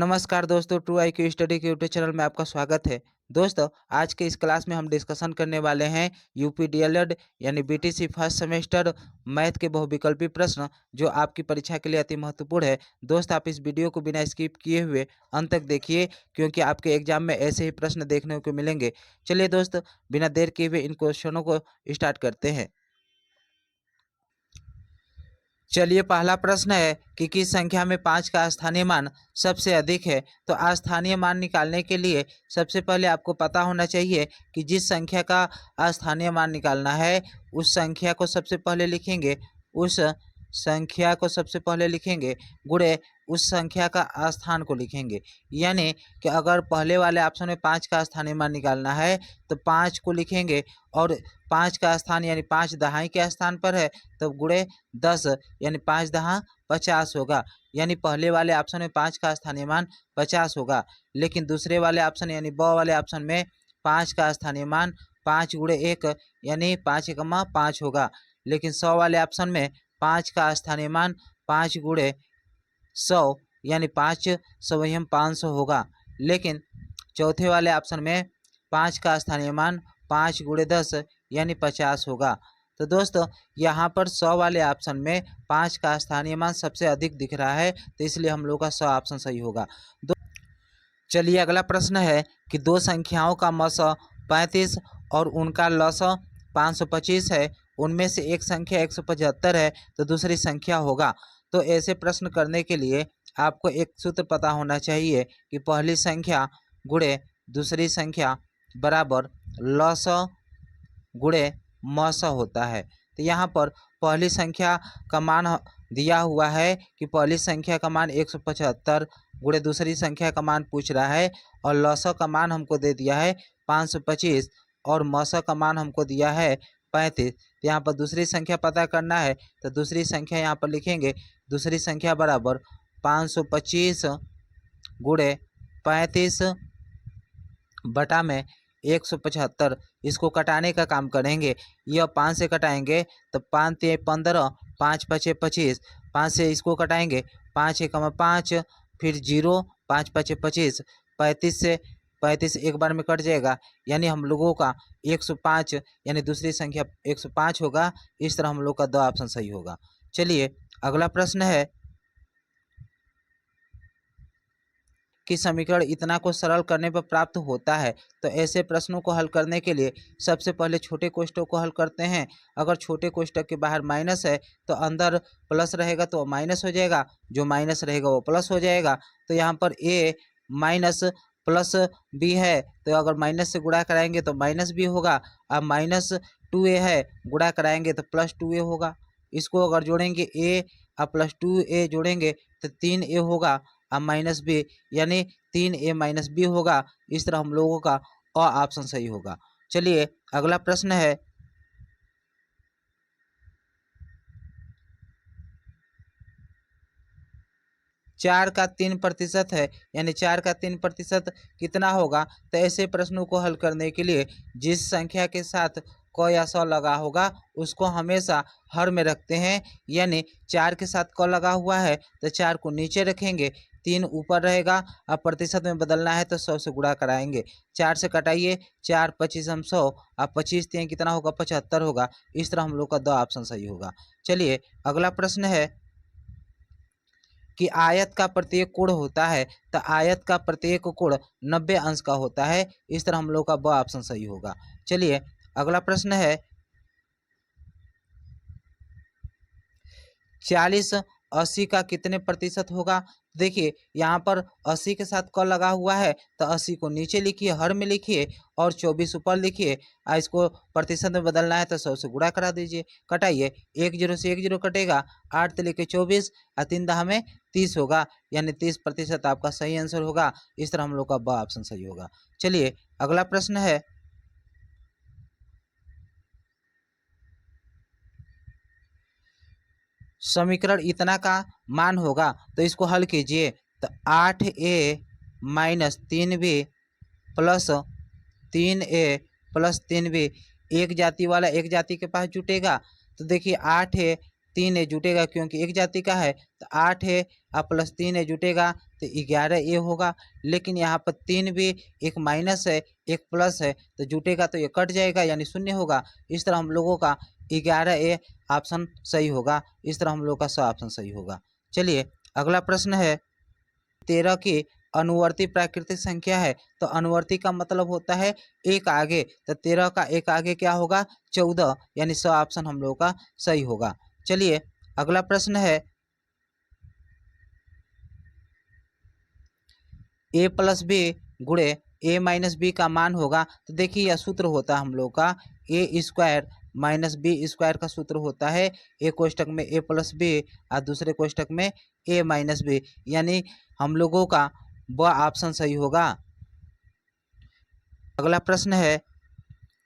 नमस्कार दोस्तों, true IQ study के यूट्यूब चैनल में आपका स्वागत है। दोस्तों, आज के इस क्लास में हम डिस्कशन करने वाले हैं यूपी डीएलएड यानी बीटीसी फर्स्ट सेमेस्टर मैथ के बहुविकल्पी प्रश्न, जो आपकी परीक्षा के लिए अति महत्वपूर्ण है। दोस्त, आप इस वीडियो को बिना स्किप किए हुए अंत तक देखिए, क्योंकि आपके एग्जाम में ऐसे ही प्रश्न देखने को मिलेंगे। चलिए दोस्त, बिना देर किए हुए इन क्वेश्चनों को स्टार्ट करते हैं। चलिए, पहला प्रश्न है कि किस संख्या में 5 का स्थानीय मान सबसे अधिक है। तो अस्थानीय मान निकालने के लिए सबसे पहले आपको पता होना चाहिए कि जिस संख्या का अस्थानीय मान निकालना है उस संख्या को सबसे पहले लिखेंगे, उस संख्या को सबसे पहले लिखेंगे गुणे उस संख्या का स्थान को लिखेंगे। यानी कि अगर पहले वाले ऑप्शन में 5 का स्थानीय मान निकालना है तो 5 को लिखेंगे, और 5 का स्थान यानी 5 दहाई के स्थान पर है तो गुणे 10 यानी 5 दहा 50 होगा। यानी पहले वाले ऑप्शन में 5 का स्थानीय मान 50 होगा, लेकिन दूसरे वाले ऑप्शन यानी ब वाले ऑप्शन में 5 का स्थानीय मान 5 गुणे 1 यानी 5 एकमा 5 होगा। लेकिन 100 वाले ऑप्शन में 5 का स्थानीय मान 5 गुणे 100 यानी 5 सवयम 500 होगा। लेकिन चौथे वाले ऑप्शन में 5 का स्थानीय मान 5 गुणे 10 यानी 50 होगा। तो दोस्तों, यहाँ पर 100 वाले ऑप्शन में 5 का स्थानीय मान सबसे अधिक दिख रहा है, तो इसलिए हम लोग का 100 ऑप्शन सही होगा। चलिए, अगला प्रश्न है कि दो संख्याओं का मस 35 और उनका लस 525 है। उनमें से एक संख्या 175 है तो दूसरी संख्या होगा। तो ऐसे प्रश्न करने के लिए आपको एक सूत्र पता होना चाहिए कि पहली संख्या गुणे दूसरी संख्या बराबर लस गुणे मस होता है। तो यहाँ पर पहली संख्या का मान दिया हुआ है कि पहली संख्या का मान 175 गुणे दूसरी संख्या का मान पूछ रहा है, और लस का मान हमको दे दिया है 525 और मस का मान हमको दिया है 35। तो यहाँ पर दूसरी संख्या पता करना है, तो दूसरी संख्या यहाँ पर लिखेंगे। दूसरी संख्या बराबर 525 गुणे 35 बटा में 175। इसको कटाने का काम करेंगे। यह 5 से कटाएंगे तो 5 ते 15, 5 पचे 25, 5 से इसको कटाएंगे 5 एकम 5, फिर 0, 5 पचे 25, 35 से 35 एक बार में कट जाएगा, यानी हम लोगों का 105 यानी दूसरी संख्या 105 होगा। इस तरह हम लोग का दो ऑप्शन सही होगा। चलिए, अगला प्रश्न है कि समीकरण इतना को सरल करने पर प्राप्त होता है। तो ऐसे प्रश्नों को हल करने के लिए सबसे पहले छोटे कोष्ठक को हल करते हैं। अगर छोटे कोष्ठक के बाहर माइनस है तो अंदर प्लस रहेगा तो माइनस हो जाएगा, जो माइनस रहेगा वो प्लस हो जाएगा। तो यहाँ पर a माइनस प्लस b है, तो अगर माइनस से गुणा कराएंगे तो माइनस b होगा। अब माइनस 2a है, गुणा कराएंगे तो प्लस 2a होगा। इसको अगर जोड़ेंगे a और प्लस 2a जोड़ेंगे तो 3a होगा, अब माइनस बी यानी 3a माइनस बी होगा। इस तरह हम लोगों का ऑप्शन सही होगा। चलिए, अगला प्रश्न है 4 का 3% है, यानी 4 का 3% कितना होगा। तो ऐसे प्रश्नों को हल करने के लिए जिस संख्या के साथ क या सौ लगा होगा उसको हमेशा हर में रखते हैं। यानी 4 के साथ क लगा हुआ है तो 4 को नीचे रखेंगे, 3 ऊपर रहेगा। अब प्रतिशत में बदलना है तो 100 से गुणा कराएंगे। 4 से कटाइए, 4 25 हम 100, अब 25 3 कितना होगा 75 होगा। इस तरह हम लोग का दो ऑप्शन सही होगा। चलिए, अगला प्रश्न है कि आयत का प्रत्येक कोण होता है, तो आयत का प्रत्येक कोण 90 अंश का होता है। इस तरह हम लोग का ब ऑप्शन सही होगा। चलिए, अगला प्रश्न है 40 80 का कितने प्रतिशत होगा। देखिए, यहाँ पर 80 के साथ क लगा हुआ है तो 80 को नीचे लिखिए, हर में लिखिए, और 24 ऊपर लिखिए। इसको प्रतिशत में बदलना है तो 100 से गुणा करा दीजिए। कटाइए, 1 0 से 1 0 कटेगा, 8 ते लिखे 24 और 3 दहा में 30 होगा, यानी 30% आपका सही आंसर होगा। इस तरह हम लोग का ब ऑप्शन सही होगा। चलिए, अगला प्रश्न है समीकरण इतना का मान होगा, तो इसको हल कीजिए। तो 8a minus 3b plus 3a plus 3b, एक जाति वाला एक जाति के पास जुटेगा। तो देखिए, 8a 3a जुटेगा क्योंकि एक जाति का है, तो 8a और प्लस 3a जुटेगा तो 11a होगा। लेकिन यहाँ पर 3 भी एक माइनस है एक प्लस है तो जुटेगा तो ये कट जाएगा यानी शून्य होगा। इस तरह हम लोगों का 11a ऑप्शन सही होगा। इस तरह हम लोग का स ऑप्शन सही होगा। चलिए अगला प्रश्न है 13 की अनुवर्ती प्राकृतिक संख्या है, तो अनुवर्ती का मतलब होता है एक आगे, तो 13 का एक आगे क्या होगा 14 यानी स ऑप्शन हम लोगों का सही होगा। चलिए अगला प्रश्न है a प्लस बी गुणे a माइनस बी का मान होगा। तो देखिए यह सूत्र होता है हम लोग का ए स्क्वायर माइनस बी स्क्वायर का सूत्र होता है एक कोष्टक में a प्लस बी और दूसरे कोष्टक में a माइनस बी, यानी हम लोगों का वह ऑप्शन सही होगा। अगला प्रश्न है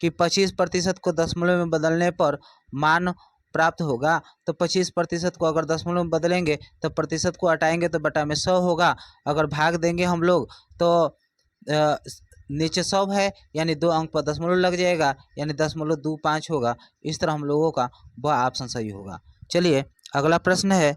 कि 25% को दशमलव में बदलने पर मान प्राप्त होगा। तो 25% को अगर दशमलव में बदलेंगे तो प्रतिशत को हटाएंगे तो बटा में 100 होगा। अगर भाग देंगे हम लोग तो नीचे 100 है यानी 2 अंक पर दशमलव लग जाएगा यानी 0.25 होगा। इस तरह हम लोगों का वह ऑप्शन सही होगा। चलिए अगला प्रश्न है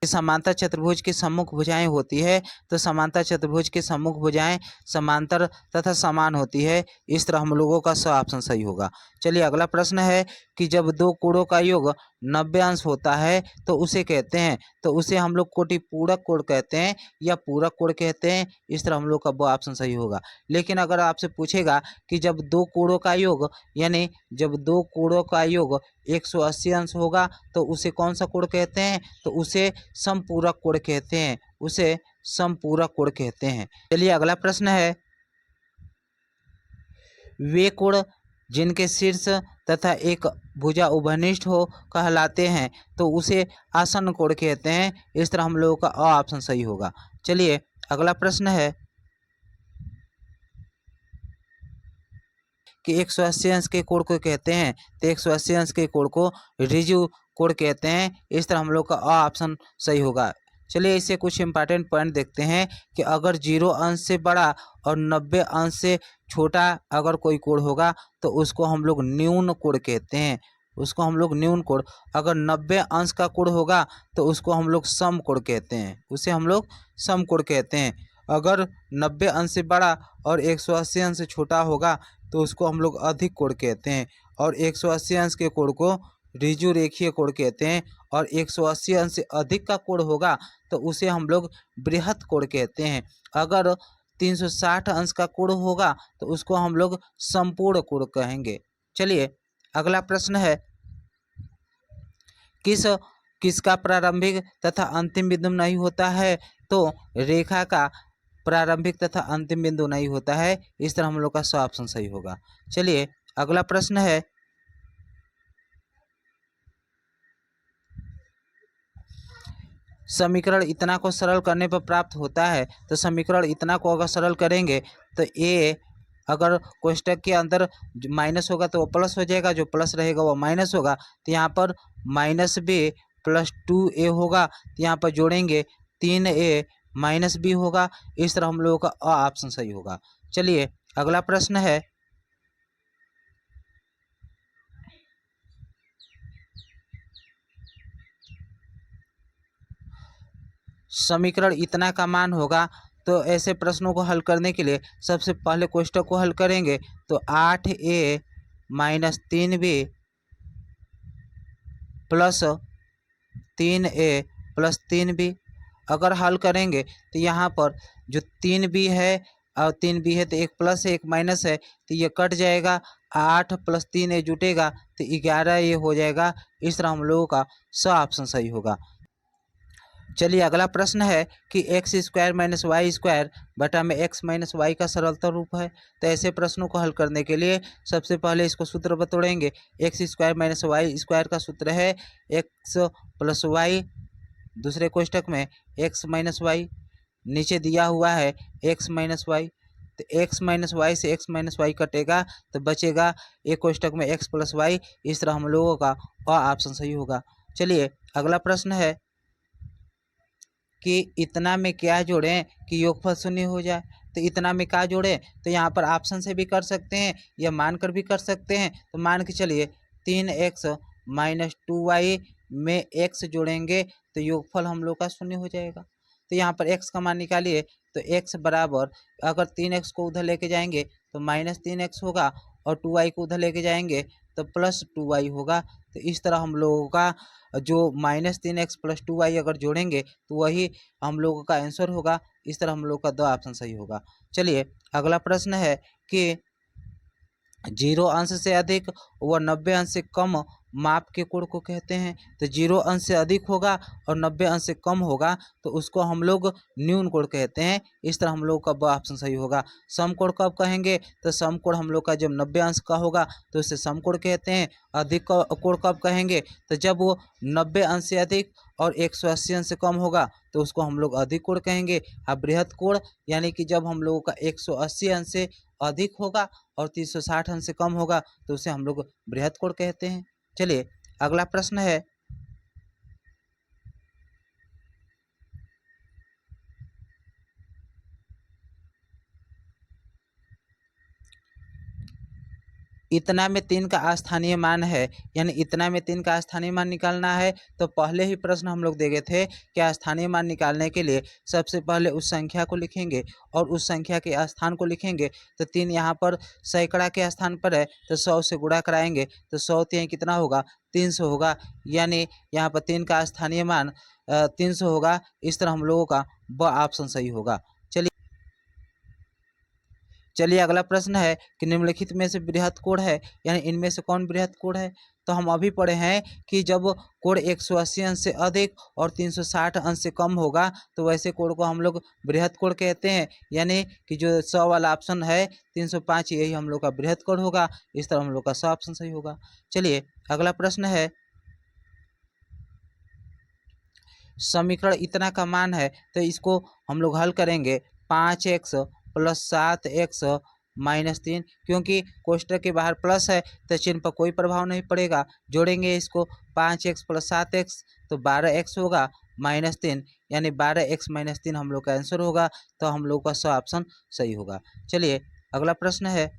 समांतर चतुर्भुज की सम्मुख भुजाएं होती है। तो समांतर चतुर्भुज की सम्मुख भुजाएं समांतर तथा समान होती है। इस तरह हम लोगों का स ऑप्शन सही होगा। चलिए अगला प्रश्न है कि जब दो कोणों का योग 90 अंश होता है तो उसे कहते हैं, तो उसे हम लोग कोटि पूरक कोण कहते हैं या पूरक कोण कहते हैं। इस तरह हम लोग का वो ऑप्शन सही होगा। लेकिन अगर आपसे पूछेगा कि जब दो कोणों का योग यानी जब दो कोणों का योग 180 अंश होगा तो उसे कौन सा कोण कहते हैं, तो उसे समपूरक कोण कहते हैं, उसे समपूरक कोण कहते हैं। चलिए अगला प्रश्न है वे कोण जिनके शीर्ष तथा एक भुजा उभयनिष्ठ हो कहलाते हैं तो उसे आसन्न कोण कहते हैं। इस तरह हम लोगों का अ ऑप्शन सही होगा। चलिए अगला प्रश्न है कि 180 अंश के कोण को कहते हैं, तो 180 अंश के कोण को ऋजु कोण कहते हैं। इस तरह हम लोग का अ ऑप्शन सही होगा। चलिए इससे कुछ इंपॉर्टेंट पॉइंट देखते हैं कि अगर 0 अंश से बड़ा और 90 अंश से छोटा अगर कोई कोण होगा तो उसको हम लोग न्यून कोण कहते हैं, उसको हम लोग न्यून कोण। अगर 90 अंश का कोण होगा तो उसको हम लोग सम कोण कहते हैं, उसे हम लोग सम कोण कहते हैं। अगर 90 अंश से बड़ा और 180 अंश से छोटा होगा तो उसको हम लोग अधिक कोण कहते हैं। और 180 अंश के कोण को ऋजु रेखीय कोण कहते हैं। और 180 अंश से अधिक का कोण होगा तो उसे हम लोग बृहत कोण कहते हैं। अगर 360 अंश का कोण होगा तो उसको हम लोग संपूर्ण कोण कहेंगे। चलिए अगला प्रश्न है किसका प्रारंभिक तथा अंतिम बिंदु नहीं होता है, तो रेखा का प्रारंभिक तथा अंतिम बिंदु नहीं होता है। इस तरह हम लोग का स ऑप्शन सही होगा। चलिए अगला प्रश्न है समीकरण इतना को सरल करने पर प्राप्त होता है। तो समीकरण इतना को अगर सरल करेंगे तो ए अगर कोष्टक के अंदर माइनस होगा तो वो प्लस हो जाएगा, जो प्लस रहेगा वो माइनस होगा। तो यहाँ पर माइनस बी प्लस 2a होगा, तो यहाँ पर जोड़ेंगे 3a माइनस बी होगा। इस तरह हम लोगों का अ ऑप्शन सही होगा। चलिए अगला प्रश्न है समीकरण इतना का मान होगा। तो ऐसे प्रश्नों को हल करने के लिए सबसे पहले कोष्टक को हल करेंगे। तो 8a minus 3b plus 3a plus 3b अगर हल करेंगे तो यहाँ पर जो 3b है और 3b है तो एक प्लस है एक माइनस है तो ये कट जाएगा। 8 प्लस 3a जुटेगा तो 11 ये हो जाएगा। इस तरह हम लोगों का स ऑप्शन सही होगा। चलिए अगला प्रश्न है कि x square minus y square बटा में एक्स माइनस वाई का सरलता रूप है। तो ऐसे प्रश्नों को हल करने के लिए सबसे पहले इसको सूत्र बतोड़ेंगे। X square minus y square का सूत्र है एक्स प्लस वाई, दूसरे कोष्टक में एक्स माइनस वाई, नीचे दिया हुआ है एक्स माइनस वाई। तो एक्स माइनस वाई से एक्स माइनस वाई कटेगा तो बचेगा एक कोष्टक में एक्स प्लस वाई। इस तरह हम लोगों का अ ऑप्शन सही होगा। चलिए अगला प्रश्न है कि इतना में क्या जोड़ें कि योगफल शून्य हो जाए। तो इतना में क्या जोड़ें, तो यहाँ पर ऑप्शन से भी कर सकते हैं या मानकर भी कर सकते हैं। तो मान के चलिए 3x माइनस 2y में x जोड़ेंगे तो योगफल हम लोग का शून्य हो जाएगा। तो यहाँ पर x का मान निकालिए, तो x बराबर, अगर 3x को उधर लेके जाएंगे तो -3x होगा और 2y को उधर लेके जाएंगे तो +2y होगा। तो इस तरह हम लोगों का जो -3x + 2y अगर जोड़ेंगे तो वही हम लोगों का आंसर होगा। इस तरह हम लोग का 2 ऑप्शन सही होगा। चलिए अगला प्रश्न है कि 0 अंश से अधिक व 90 अंश से कम माप के कोण को कहते हैं। तो 0 अंश से अधिक होगा और 90 अंश से कम होगा तो उसको हम लोग न्यून कोण कहते हैं। इस तरह हम लोग का ब ऑप्शन सही होगा। समकोण कब कहेंगे, तो समकोण हम लोग का जब 90 अंश का होगा तो उसे समकोण कहते हैं। अधिक कोण कब कहेंगे, तो जब वो 90 अंश से अधिक और 180 अंश से कम होगा तो उसको हम लोग अधिक कोण कहेंगे। अब बृहत कोण यानी कि जब हम लोगों का 180 अंश से अधिक होगा और 360 अंश से कम होगा तो उसे हम लोग बृहत कोण कहते हैं। चलिए अगला प्रश्न है, इतना में 3 का स्थानीय मान है, यानी इतना में 3 का स्थानीय मान निकालना है। तो पहले ही प्रश्न हम लोग देखे थे कि स्थानीय मान निकालने के लिए सबसे पहले उस संख्या को लिखेंगे और उस संख्या के स्थान को लिखेंगे। तो 3 यहाँ पर सैकड़ा के स्थान पर है तो 100 से गुणा कराएंगे तो 100 3 कितना होगा, 300 होगा। यानी यहाँ पर 3 का स्थानीय मान 300 होगा। इस तरह हम लोगों का ब ऑप्शन सही होगा। चलिए अगला प्रश्न है कि निम्नलिखित में से बृहत कोण है, यानी इनमें से कौन बृहत कोण है। तो हम अभी पढ़े हैं कि जब कोण 180 अंश से अधिक और 360 अंश से कम होगा तो वैसे कोण को हम लोग बृहत कोण कहते हैं। यानी कि जो 100 वाला ऑप्शन है 305 यही हम लोग का बृहत कोण होगा। इस तरह हम लोग का 100 ऑप्शन सही होगा। चलिए अगला प्रश्न है, समीकरण इतना का मान है तो इसको हम लोग हल करेंगे 5x + 7x - 3, क्योंकि कोष्ठक के बाहर प्लस है तो चिन्ह पर कोई प्रभाव नहीं पड़ेगा। जोड़ेंगे इसको 5x + 7x तो 12x होगा -3, यानी 12x - 3 हम लोग का आंसर होगा। तो हम लोग का 100 ऑप्शन सही होगा। चलिए अगला प्रश्न है,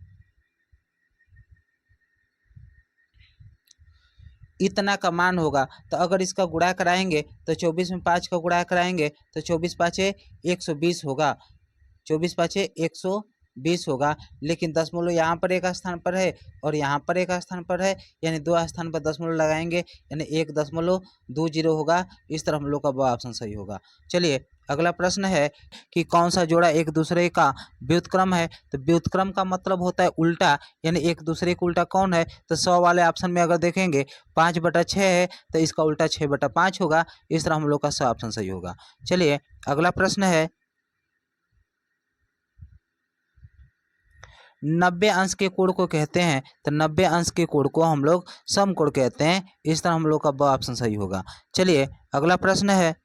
इतना का मान होगा तो अगर इसका गुणा कराएंगे तो 24 में 5 का गुणा कराएंगे तो 24 पाँचे 120 होगा। 24 पाँचे 120 होगा। लेकिन दशमलव यहाँ पर एक स्थान पर है और यहाँ पर एक स्थान पर है, यानी 2 स्थान पर दशमलव लगाएंगे यानी 1.20 होगा। इस तरह हम लोग का ब ऑप्शन सही होगा। चलिए अगला प्रश्न है कि कौन सा जोड़ा एक दूसरे का व्युत्क्रम है। तो व्युत्क्रम का मतलब होता है उल्टा, यानी एक दूसरे को उल्टा कौन है। तो 100 वाले ऑप्शन में अगर देखेंगे 5/6 है तो इसका उल्टा 6/5 होगा। इस तरह हम लोग का 100 ऑप्शन सही होगा। चलिए अगला प्रश्न है, 90 अंश के कोण को कहते हैं। तो 90 अंश के कोण को हम लोग समकोण कहते हैं। इस तरह हम लोग का ब ऑप्शन सही होगा। चलिए अगला प्रश्न है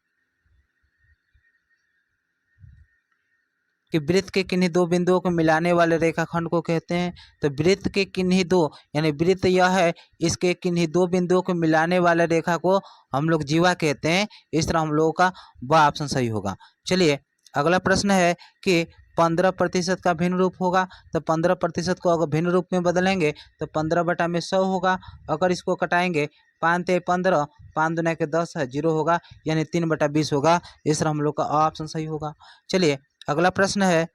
कि वृत्त के किन्हीं दो बिंदुओं को मिलाने वाले रेखाखंड को कहते हैं। तो वृत्त के किन्हीं दो, यानी वृत्त यह है, इसके किन्हीं दो बिंदुओं को मिलाने वाले रेखा को हम लोग जीवा कहते हैं। इस तरह हम लोगों का ब ऑप्शन सही होगा। चलिए अगला प्रश्न है कि 15% का भिन्न रूप होगा। तो 15% को अगर भिन्न रूप में बदलेंगे तो 15/100 होगा। अगर इसको कटाएंगे 5 × 15, 5 दूना के 10 है, 0 होगा, यानी 3/20 होगा। इस तरह हम लोग का ऑप्शन सही होगा। चलिए अगला प्रश्न है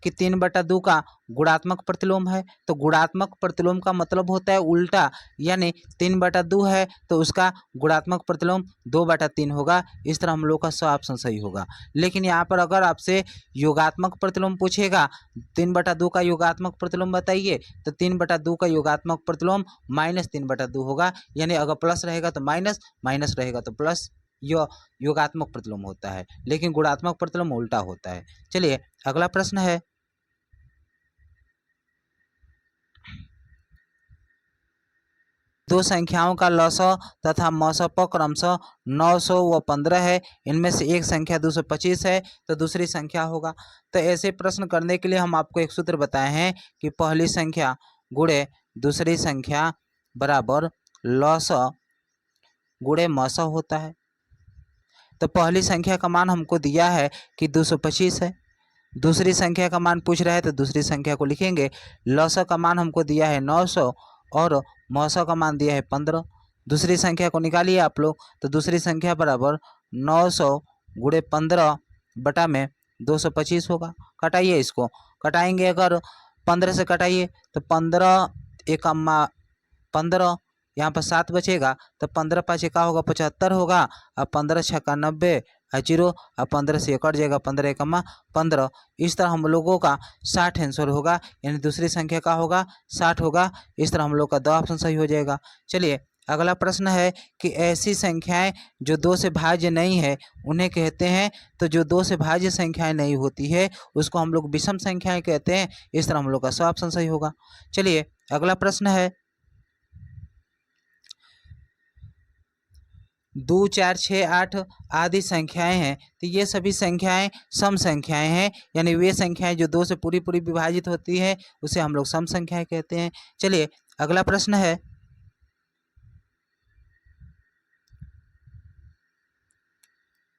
कि 3/2 का गुणात्मक प्रतिलोम है। तो गुणात्मक प्रतिलोम का मतलब होता है उल्टा, यानी 3/2 है तो उसका गुणात्मक प्रतिलोम 2/3 होगा। इस तरह हम लोग का 100 ऑप्शन सही होगा। लेकिन यहाँ पर अगर आपसे योगात्मक प्रतिलोम पूछेगा, 3/2 का योगात्मक प्रतिलोम बताइए, तो 3/2 का योगात्मक प्रतिलोम -3/2 होगा। यानी अगर प्लस रहेगा तो माइनस, माइनस रहेगा तो प्लस, योगात्मक प्रतिलोम होता है। लेकिन गुणात्मक प्रतिलोम उल्टा होता है। चलिए अगला प्रश्न है, दो संख्याओं का लसअ तथा मसअ क्रमशः 900 व 15 है। इनमें से एक संख्या 225 है तो दूसरी संख्या होगा। तो ऐसे प्रश्न करने के लिए हम आपको एक सूत्र बताए हैं कि पहली संख्या गुणे दूसरी संख्या बराबर लसअ गुणे मसअ होता है। तो पहली संख्या का मान हमको दिया है कि 225 है। दूसरी संख्या का मान पूछ रहा है तो दूसरी संख्या को लिखेंगे। लौसा का मान हमको दिया है 900 और मौसा का मान दिया है 15। दूसरी संख्या को निकालिए आप लोग, तो दूसरी संख्या बराबर 900 गुणे 15 बटा में 225 होगा। कटाइए इसको, कटाएंगे अगर 15 से कटाइए तो 15 एक अम्मा 15, यहाँ पर 7 बचेगा तो 15 पाँच का होगा 75 होगा, और 15 छक्का 90 जीरो, और 15 से कट जाएगा, 15 एक अम्मा 15। इस तरह हम लोगों का 60 आंसर होगा, यानी दूसरी संख्या का होगा 60 होगा। इस तरह हम लोग का 2 ऑप्शन सही हो जाएगा। चलिए अगला प्रश्न है कि ऐसी संख्याएं जो 2 से भाज्य नहीं है उन्हें कहते हैं। तो जो 2 से भाज्य संख्याएं नहीं होती है उसको हम लोग विषम संख्याएं कहते हैं। इस तरह हम लोग का 100 ऑप्शन सही होगा। चलिए अगला प्रश्न है 2, 4, 6, 8 आदि संख्याएं हैं। तो ये सभी संख्याएं सम संख्याएं हैं, यानी वे संख्याएं जो 2 से पूरी पूरी विभाजित होती है उसे हम लोग सम संख्याएं कहते हैं। चलिए अगला प्रश्न है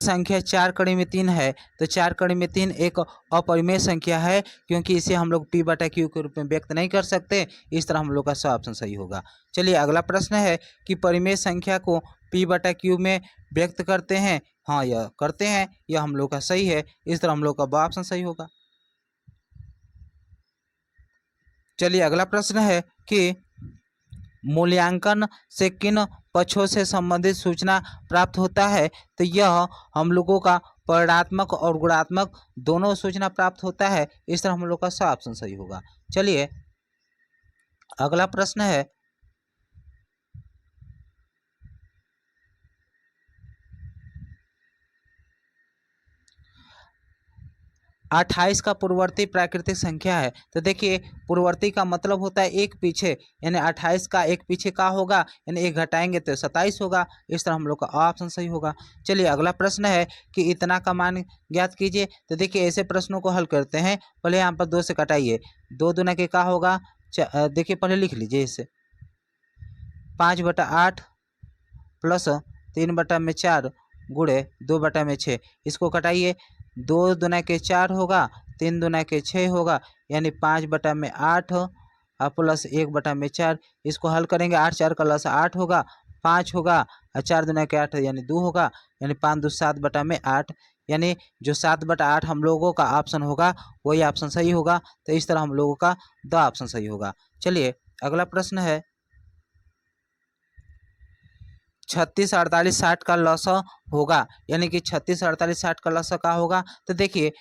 संख्या 4 कड़ी में 3 है। तो 4 कड़ी में 3 एक अपरिमेय संख्या है, क्योंकि इसे हम लोग p बटा q के रूप में व्यक्त नहीं कर सकते। इस तरह हम लोग का 100 ऑप्शन सही होगा। चलिए अगला प्रश्न है कि परिमेय संख्या को p बटा q में व्यक्त करते हैं। हाँ, यह करते हैं, यह हम लोग का सही है। इस तरह हम लोग का 2 ऑप्शन सही होगा। चलिए अगला प्रश्न है कि मूल्यांकन से किन पक्षों से संबंधित सूचना प्राप्त होता है। तो यह हम लोगों का परिणात्मक और गुणात्मक दोनों सूचना प्राप्त होता है। इस तरह हम लोग का 100 ऑप्शन सही होगा। चलिए अगला प्रश्न है 28 का पूर्ववर्ती प्राकृतिक संख्या है। तो देखिए पूर्ववर्ती का मतलब होता है एक पीछे, यानी 28 का एक पीछे का होगा, यानी एक घटाएंगे तो 27 होगा। इस तरह हम लोग का ऑप्शन सही होगा। चलिए अगला प्रश्न है कि इतना का मान ज्ञात कीजिए। तो देखिए ऐसे प्रश्नों को हल करते हैं। पहले यहाँ पर 2 से कटाइए, 2 दूना के का होगा, देखिए पहले लिख लीजिए इसे 5 बटा 8 प्लस 3 बटा में 4 गुणे 2 बटा में 6। इसको कटाइए, 2 दूना के 4 होगा, 3 दूना के 6 होगा, यानी 5 बटा में 8 और प्लस 1 बटा में 4। इसको हल करेंगे, 8 4 का लस 8 होगा, 5 होगा, और 4 दूना के 8 यानी 2 होगा, यानी 5 2 7 बटा में 8। यानी जो 7 बटा 8 हम लोगों का ऑप्शन होगा वही ऑप्शन सही होगा। तो इस तरह हम लोगों का 2 ऑप्शन सही होगा। चलिए अगला प्रश्न है 36 48 60 का लसा होगा, यानी कि 36 48 60 का लसा का होगा। तो देखिए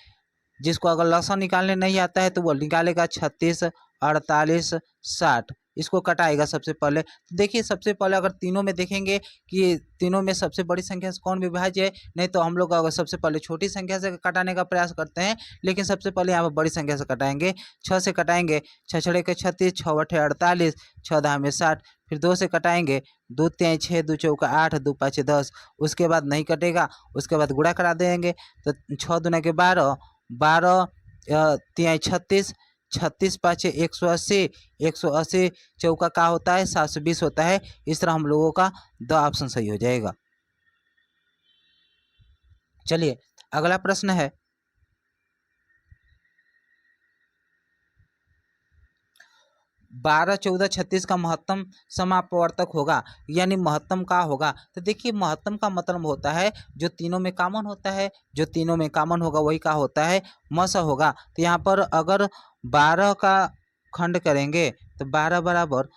जिसको अगर लसा निकालने नहीं आता है तो वो निकालेगा 36 48 60, इसको कटाएगा सबसे पहले। तो देखिए सबसे पहले अगर तीनों में देखेंगे कि तीनों में सबसे बड़ी संख्या से कौन विभाज्य है, नहीं तो हम लोग अगर सबसे पहले छोटी संख्या से कटाने का प्रयास करते हैं, लेकिन सबसे पहले यहाँ पर बड़ी संख्या से कटाएंगे। 6 से कटाएंगे, 6 छड़े के 36, 6 बटे 48, 6 दहा में 60। फिर 2 से कटाएंगे, 2 तिहाई 6, 2 चौका 8, 2 पाँचे 10। उसके बाद नहीं कटेगा, उसके बाद गुणा करा देंगे। तो 6 दूना के 12, 12 तिहाई 36, 36 पाँचे 180, 180 चौका का होता है 720 होता है। इस तरह हम लोगों का 2 ऑप्शन सही हो जाएगा। चलिए अगला प्रश्न है 12 14 36 का महत्तम समापवर्तक होगा, यानी महत्तम का होगा। तो देखिए महत्तम का मतलब होता है जो तीनों में कॉमन होता है, जो तीनों में कॉमन होगा वही का होता है मस होगा। तो यहाँ पर अगर 12 का खंड करेंगे तो 12 बराबर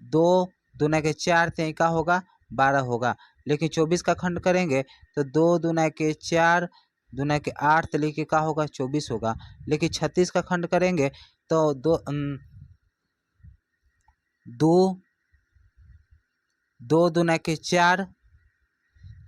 2 दूना के 4 तिहाई का होगा 12 होगा। लेकिन 24 का खंड करेंगे तो 2 दूना के 4 दूना के 8 तले के का होगा 24 होगा। लेकिन 36 का खंड करेंगे तो 2 दूना के 4,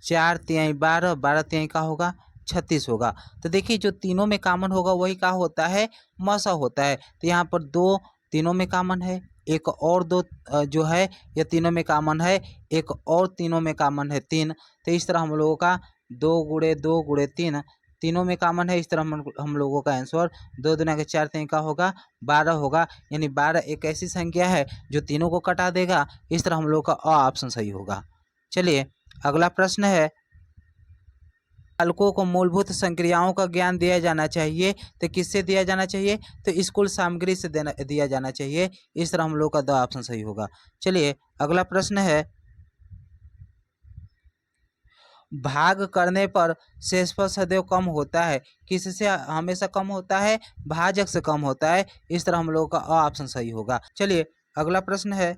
4 तिहाई 12, 12 तिहाई का होगा 36 होगा। तो देखिए जो तीनों में कॉमन होगा वही का होता है मसा होता है। तो यहाँ पर 2 तीनों में कॉमन है, एक और 2 जो है यह तीनों में कॉमन है, एक और तीनों में कॉमन है 3। तो इस तरह हम लोगों का 2 गुणे 2 गुणे 3 तीनों में कॉमन है। इस तरह हम लोगों का आंसर 2 दूना के 4 तिहाई का होगा 12 होगा, यानी 12 एक ऐसी संख्या है जो तीनों को कटा देगा। इस तरह हम लोगों का ऑप्शन सही होगा। चलिए अगला प्रश्न है बालकों को मूलभूत संक्रियाओं का ज्ञान दिया जाना चाहिए, तो किससे दिया जाना चाहिए? तो स्कूल सामग्री से दिया जाना चाहिए। इस तरह हम लोग का 2 ऑप्शन सही होगा। चलिए अगला प्रश्न है, भाग करने पर शेषफल सदैव कम होता है, किससे हमेशा कम होता है? भाजक से कम होता है। इस तरह हम लोग का अ ऑप्शन सही होगा। चलिए अगला प्रश्न है,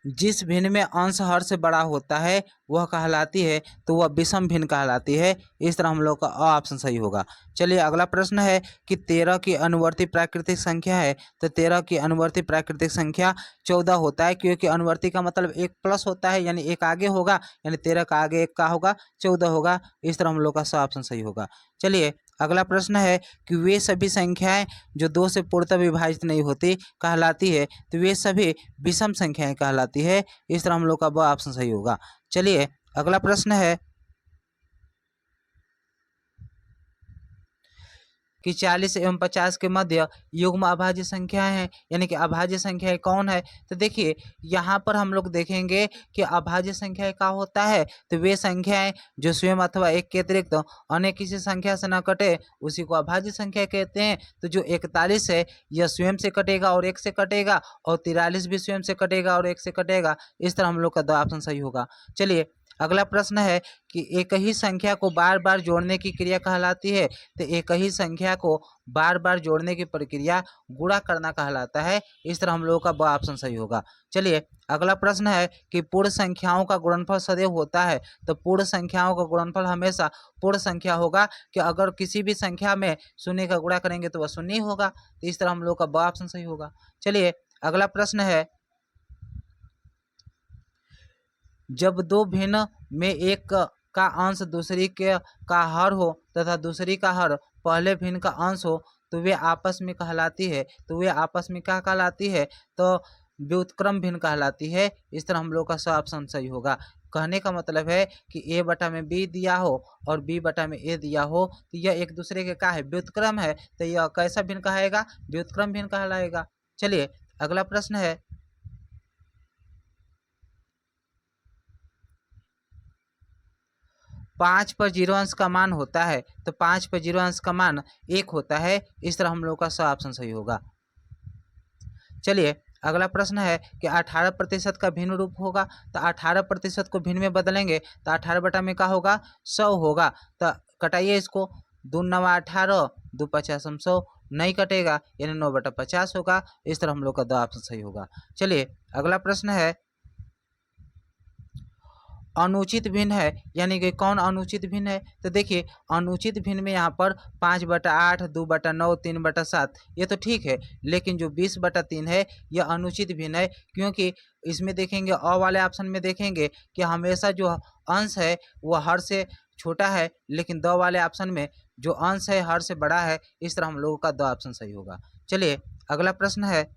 जिस भिन्न में अंश हर से बड़ा होता है वह कहलाती है, तो वह विषम भिन्न कहलाती है। इस तरह हम लोग का अ ऑप्शन सही होगा। चलिए अगला प्रश्न है कि 13 की अनुवर्ती प्राकृतिक संख्या है, तो 13 की अनुवर्ती प्राकृतिक संख्या 14 होता है, क्योंकि अनुवर्ती का मतलब एक प्लस होता है, यानी एक आगे होगा, यानी 13 का आगे एक का होगा, 14 होगा। इस तरह हम लोग का स ऑप्शन सही होगा। चलिए अगला प्रश्न है कि वे सभी संख्याएं जो 2 से पूर्णतः विभाजित नहीं होती कहलाती है, तो वे सभी विषम संख्याएं कहलाती है। इस तरह हम लोग का ब ऑप्शन सही होगा। चलिए अगला प्रश्न है कि 40 एवं 50 के मध्य युग्म अभाज्य संख्याएं हैं, यानी कि अभाज्य संख्याएं कौन है? तो देखिए यहाँ पर हम लोग देखेंगे कि अभाज्य संख्याएं क्या होता है, तो वे संख्याएं जो स्वयं अथवा एक के अतिरिक्त अन्य किसी संख्या से न कटे उसी को अभाज्य संख्या कहते हैं। तो जो 41 है यह स्वयं से कटेगा और 1 से कटेगा, और 43 भी स्वयं से कटेगा और 1 से कटेगा। इस तरह हम लोग का 2 ऑप्शन सही होगा। चलिए अगला प्रश्न है कि एक ही संख्या को बार बार जोड़ने की क्रिया कहलाती है, तो एक ही संख्या को बार बार जोड़ने की प्रक्रिया गुणा करना कहलाता है। इस तरह हम लोगों का ब ऑप्शन सही होगा। चलिए अगला प्रश्न है कि पूर्ण संख्याओं का गुणनफल सदैव होता है, तो पूर्ण संख्याओं का गुणनफल हमेशा पूर्ण संख्या होगा, कि अगर किसी भी संख्या में शून्य का गुणा करेंगे तो वह शून्य होगा। तो इस तरह हम लोग का ब ऑप्शन सही होगा। चलिए अगला प्रश्न है, जब 2 भिन्न में एक का अंश दूसरी के का हर हो तथा दूसरी का हर पहले भिन्न का अंश हो, तो वे आपस में कहलाती है, तो वे आपस में क्या कहलाती है? तो व्युत्क्रम भिन्न कहलाती है। इस तरह हम लोग का सब ऑप्शन सही होगा। कहने का मतलब है कि ए बटा में बी दिया हो और बी बटा में ए दिया हो, तो यह एक दूसरे के क्या है? व्युत्क्रम है, तो यह कैसा भिन्न कहेगा? व्युत्क्रम भिन्न कहलाएगा। चलिए अगला प्रश्न है, 5 पर 0 अंश का मान होता है, तो 5 पर 0 अंश का मान 1 होता है। इस तरह हम लोग का स ऑप्शन सही होगा। चलिए अगला प्रश्न है कि 18% का भिन्न रूप होगा, तो 18% को भिन्न में बदलेंगे तो 18 बटा में क्या होगा? 100 होगा। तो कटाइए इसको, 2 9 18, 2 50 100, नहीं कटेगा, यानी 9 बटा 50 होगा। इस तरह हम लोग का 2 ऑप्शन सही होगा। चलिए अगला प्रश्न है, अनुचित भिन्न है, यानी कि कौन अनुचित भिन्न है? तो देखिए अनुचित भिन्न में यहाँ पर 5/8, 2/9, 3/7 ये तो ठीक है, लेकिन जो 20/3 है यह अनुचित भिन्न है, क्योंकि इसमें देखेंगे अ वाले ऑप्शन में देखेंगे कि हमेशा जो अंश है वह हर से छोटा है, लेकिन द वाले ऑप्शन में जो अंश है हर से बड़ा है। इस तरह हम लोगों का द ऑप्शन सही होगा। चलिए अगला प्रश्न है,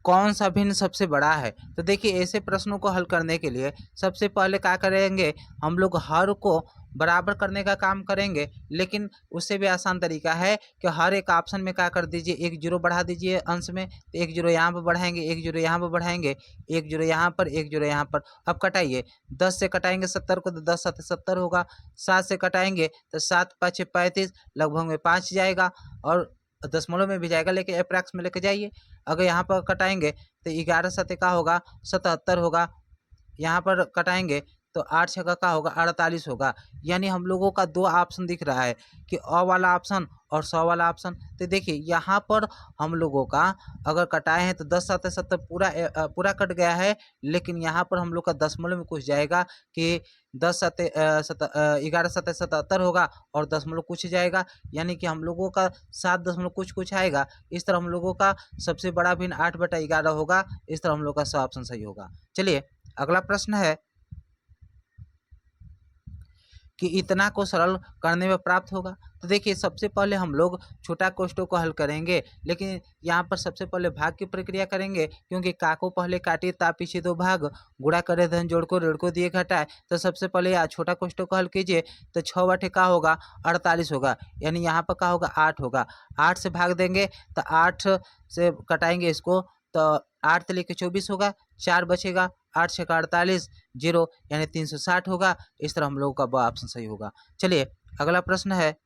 कौन सा भिन्न सबसे बड़ा है? तो देखिए ऐसे प्रश्नों को हल करने के लिए सबसे पहले क्या करेंगे, हम लोग हर को बराबर करने का काम करेंगे, लेकिन उससे भी आसान तरीका है कि हर एक ऑप्शन में क्या कर दीजिए, 1 जीरो बढ़ा दीजिए अंश में, तो 1 जीरो यहाँ पर बढ़ाएंगे, 1 जीरो यहाँ पर बढ़ाएंगे, 1 जीरो यहाँ पर, 1 जीरो यहाँ पर। अब कटाइए, 10 से कटाएंगे 70 को तो 10 7 70 होगा, 7 से कटाएंगे तो 7 5 35, लगभग में 5 जाएगा, और दशमलव में भी जाएगा, लेकिन अप्रैक्स में लेके जाइए। अगर यहाँ पर कटाएंगे तो 11 सत्ते का होगा 77 होगा, यहाँ पर कटाएंगे तो 8 छक्का का होगा 48 होगा। यानी हम लोगों का 2 ऑप्शन दिख रहा है कि अ वाला ऑप्शन और 100 वाला ऑप्शन। तो देखिए यहाँ पर हम लोगों का अगर कटाए हैं तो 10 7 70 पूरा कट गया है, लेकिन यहाँ पर हम लोग का दशमलव में कुछ जाएगा कि 11 7 77 होगा और दशमलव कुछ जाएगा, यानी कि हम लोगों का 7 दशमलव कुछ कुछ आएगा। इस तरह हम लोगों का सबसे बड़ा भिन्न 8/11 होगा। इस तरह हम लोग का 100 ऑप्शन सही होगा। चलिए अगला प्रश्न है कि इतना को सरल करने में प्राप्त होगा, तो देखिए सबसे पहले हम लोग छोटा कोष्ठक को हल करेंगे, लेकिन यहाँ पर सबसे पहले भाग की प्रक्रिया करेंगे, क्योंकि का को पहले काटिए ता पीछे दो भाग, गुणा करे धन जोड़ को ऋण को दिए घटाए। तो सबसे पहले यहाँ छोटा कोष्ठक को हल कीजिए, तो 6 बटे का होगा 48 होगा, यानी यहाँ पर का होगा 8 होगा। 8 से भाग देंगे तो 8 से कटाएंगे इसको, तो 8 से लेके 24 होगा, 4 बचेगा, 8 छः का 48, 0 यानी 360 होगा। इस तरह हम लोगों का ब ऑप्शन सही होगा। चलिए अगला प्रश्न है,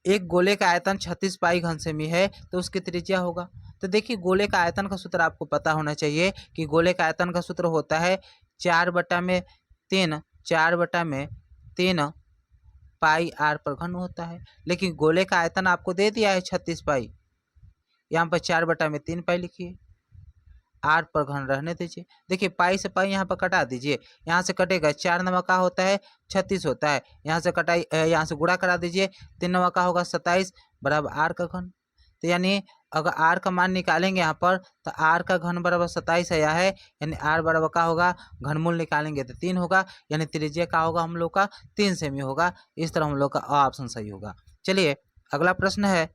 एक गोले का आयतन 36 पाई घन सेमी है तो उसकी त्रिज्या होगा। तो देखिए गोले का आयतन का सूत्र आपको पता होना चाहिए कि गोले का आयतन का सूत्र होता है 4/3, 4/3 पाई आर पर घन होता है। लेकिन गोले का आयतन आपको दे दिया है 36 पाई, यहाँ पर 4/3 पाई लिखिए, आर पर घन रहने दीजिए। देखिए पाई से पाई यहाँ पर कटा दीजिए, यहाँ से कटेगा 4 नवा का होता है 36 होता है, यहाँ से कटाई यहाँ से गुणा करा दीजिए, 3 नवा का होगा 27 बराबर आर का घन। तो यानी अगर आर का मान निकालेंगे यहाँ पर तो आर का घन बराबर 27 आया है, यानी आर बराबर का होगा घनमूल निकालेंगे तो 3 होगा, यानी त्रिज्या का होगा हम लोग का 3 सेमी होगा। इस तरह हम लोग का अ ऑप्शन सही होगा। चलिए अगला प्रश्न है,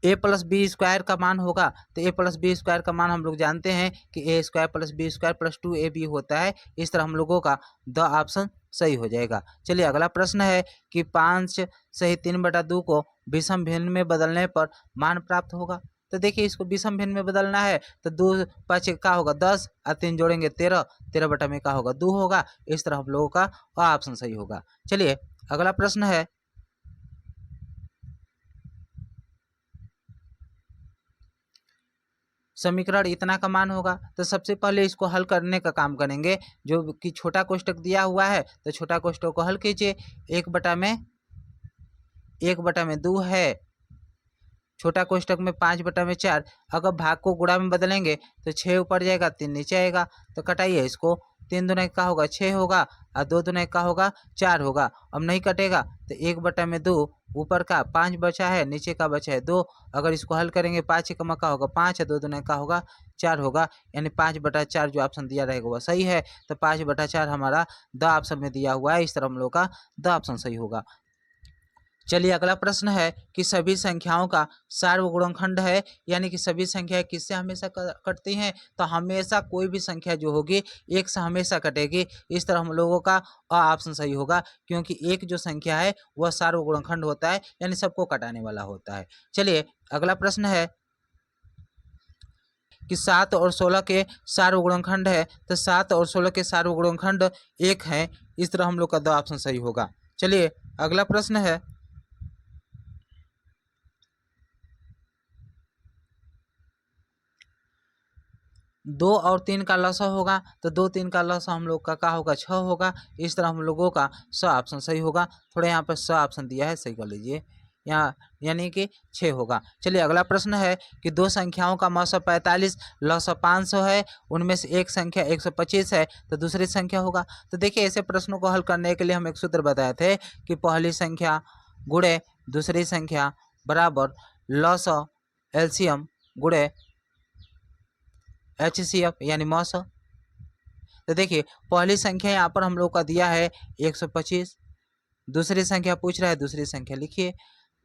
ए प्लस बी स्क्वायर का मान होगा। तो ए प्लस बी स्क्वायर का मान हम लोग जानते हैं कि a square plus b square plus 2ab होता है। इस तरह हम लोगों का द ऑप्शन सही हो जाएगा। चलिए अगला प्रश्न है कि 5 सही 3/2 को विषम भिन्न में बदलने पर मान प्राप्त होगा। तो देखिए इसको विषम भिन्न में बदलना है तो 2 5 का होगा 10 और 3 जोड़ेंगे 13, 13 बटा में का होगा 2 होगा। इस तरह हम लोगों का ऑप्शन सही होगा। चलिए अगला प्रश्न है, समीकरण इतना का मान होगा। तो सबसे पहले इसको हल करने का काम करेंगे, जो कि छोटा कोष्ठक दिया हुआ है तो छोटा कोष्ठक को हल कीजिए। 1/2 है, छोटा कोष्ठक में 5/4। अगर भाग को गुणा में बदलेंगे तो 6 ऊपर जाएगा 3 नीचे आएगा, तो कटाइए इसको, 3 दूना का होगा 6 होगा और 2 दूना का होगा 4 होगा। अब नहीं कटेगा तो 1/2 ऊपर का 5 बचा है, नीचे का बचा है 2। अगर इसको हल करेंगे 5 एकम का होगा 5 है, 2 दूना का होगा 4 होगा, यानी 5/4 जो ऑप्शन दिया रहेगा वह सही है। तो 5/4 हमारा द ऑप्शन में दिया हुआ है। इस तरह हम लोग का द ऑप्शन सही होगा। चलिए अगला प्रश्न है कि सभी संख्याओं का सार्वगुणनखंड है, यानी कि सभी संख्याएं किससे हमेशा कटती हैं। तो हमेशा कोई भी संख्या जो होगी एक से हमेशा कटेगी। इस तरह हम लोगों का ऑप्शन सही होगा, क्योंकि एक जो संख्या है वह सार्वगुणनखंड होता है, यानी सबको कटाने वाला होता है। चलिए अगला प्रश्न है कि 7 और 16 के सार्वगुणनखंड है। तो 7 और 16 के सार्वगुणनखंड 1 है। इस तरह हम लोग का द ऑप्शन सही होगा। चलिए अगला प्रश्न है, 2 और 3 का लसा होगा। तो 2 3 का लसा हम लोग का होगा 6 होगा। इस तरह हम लोगों का स ऑप्शन सही होगा। थोड़ा यहाँ पर स ऑप्शन दिया है, सही कर लीजिए, यहाँ यानी कि 6 होगा। चलिए अगला प्रश्न है कि दो संख्याओं का मौसा 45 लसा 500 है, उनमें से एक संख्या 125 है तो दूसरी संख्या होगा। तो देखिए ऐसे प्रश्नों को हल करने के लिए हम एक सूत्र बताए थे कि पहली संख्या गुणे दूसरी संख्या बराबर लसा एलसीएम गुणे HCF यानी मौसा। तो देखिए पहली संख्या यहाँ पर हम लोग का दिया है 125, दूसरी संख्या पूछ रहा है, दूसरी संख्या लिखिए।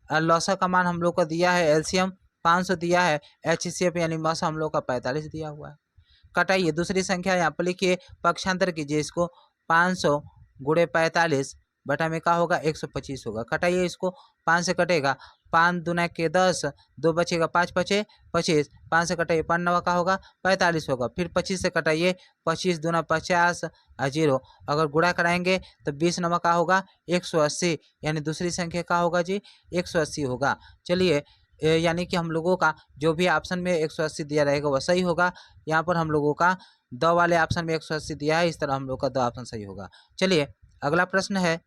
लौसा का मान हम लोग का दिया है एलसीएम 500 दिया है, HCF यानी मौसा हम लोग का 45 दिया हुआ है। कटाइए दूसरी संख्या यहाँ पर लिखिए, पक्षांतर कीजिए इसको, 500 गुणे 45 बटा में का होगा 125 होगा। कटाइए इसको, 5 से कटेगा 5 दूना के 10, 2 बचेगा 5 पचे 25, 5 से कटाइए 5 नवा का होगा 45 होगा। फिर 25 से कटाइए, 25 दूना 50 और 0। अगर गुणा कराएंगे तो 20 नवा का होगा 180, यानी दूसरी संख्या का होगा जी 180 होगा। चलिए यानी कि हम लोगों का जो भी ऑप्शन में 180 दिया रहेगा वह सही होगा। यहाँ पर हम लोगों का द वाले ऑप्शन में 180 दिया है, इस तरह हम लोग का द ऑप्शन सही होगा। चलिए अगला प्रश्न है,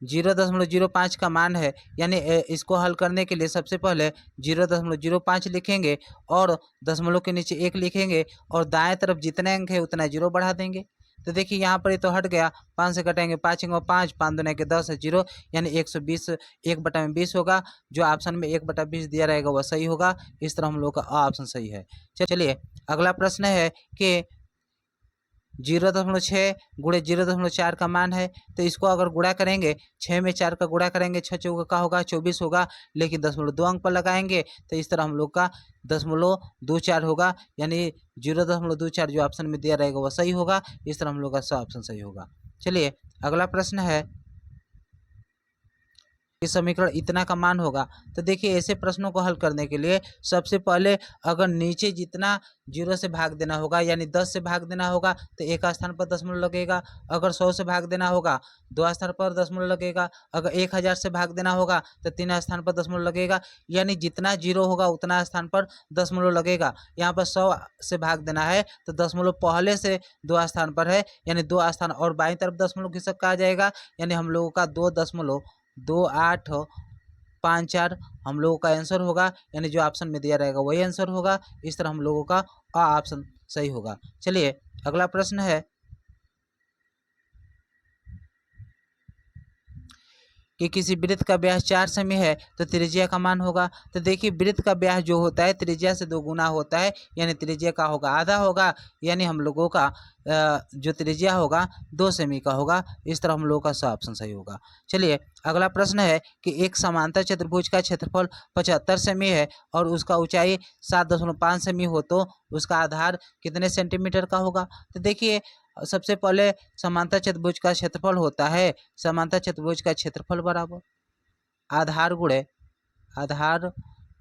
0.05 का मान है, यानी इसको हल करने के लिए सबसे पहले 0.05 लिखेंगे और दशमलव के नीचे 1 लिखेंगे और दाएं तरफ जितने अंक है उतना 0 बढ़ा देंगे। तो देखिए यहाँ पर ये तो हट गया, 5 से कटेंगे 5 और 5, 5 दूने के 10 है 0, यानी 120 1/20 होगा। जो ऑप्शन में 1/20 दिया रहेगा वह सही होगा। इस तरह हम लोग का आ ऑप्शन सही है। चलिए अगला प्रश्न है कि 0.6 गुणे 0.4 का मान है, तो इसको अगर गुणा करेंगे 6 में 4 का गुणा करेंगे 6 चौका का होगा 24 होगा, लेकिन 0.2 अंक पर लगाएंगे तो इस तरह हम लोग का 0.24 होगा, यानी 0.24 जो ऑप्शन में दिया रहेगा वह सही होगा। इस तरह हम लोग का स ऑप्शन सही होगा। चलिए अगला प्रश्न है कि समीकरण इतना का मान होगा। तो देखिए ऐसे प्रश्नों को हल करने के लिए सबसे पहले अगर नीचे जितना 0 से भाग देना होगा, यानी 10 से भाग देना होगा तो एक स्थान पर दशमलव लगेगा। अगर 100 से भाग देना होगा 2 स्थान पर दशमलव लगेगा। अगर 1000 से भाग देना होगा तो 3 स्थान पर दशमलव लगेगा, यानी जितना 0 होगा उतना स्थान पर दशमलव लगेगा। यहाँ पर 100 से भाग देना है तो दशमलव पहले से 2 स्थान पर है, यानी 2 स्थान और बाईं तरफ दशमलव खिसक का आ जाएगा, यानी हम लोगों का 2.2854 हम लोगों का आंसर होगा, यानी जो ऑप्शन में दिया रहेगा वही आंसर होगा। इस तरह हम लोगों का आ ऑप्शन सही होगा। चलिए अगला प्रश्न है कि किसी वृत्त का व्यास 4 सेमी है तो त्रिज्या का मान होगा। तो देखिए वृत्त का व्यास जो होता है त्रिज्या से 2 गुना होता है, यानी त्रिज्या का होगा आधा होगा, यानी हम लोगों का जो त्रिज्या होगा 2 सेमी का होगा। इस तरह हम लोगों का सा ऑप्शन सही होगा। चलिए अगला प्रश्न है कि एक समांतर चतुर्भुज का क्षेत्रफल 75 सेमी है और उसका ऊंचाई 7.5 सेमी हो, तो उसका आधार कितने सेंटीमीटर का होगा। तो देखिए सबसे पहले समांतर चतुर्भुज का क्षेत्रफल होता है, समांतर चतुर्भुज का क्षेत्रफल बराबर आधार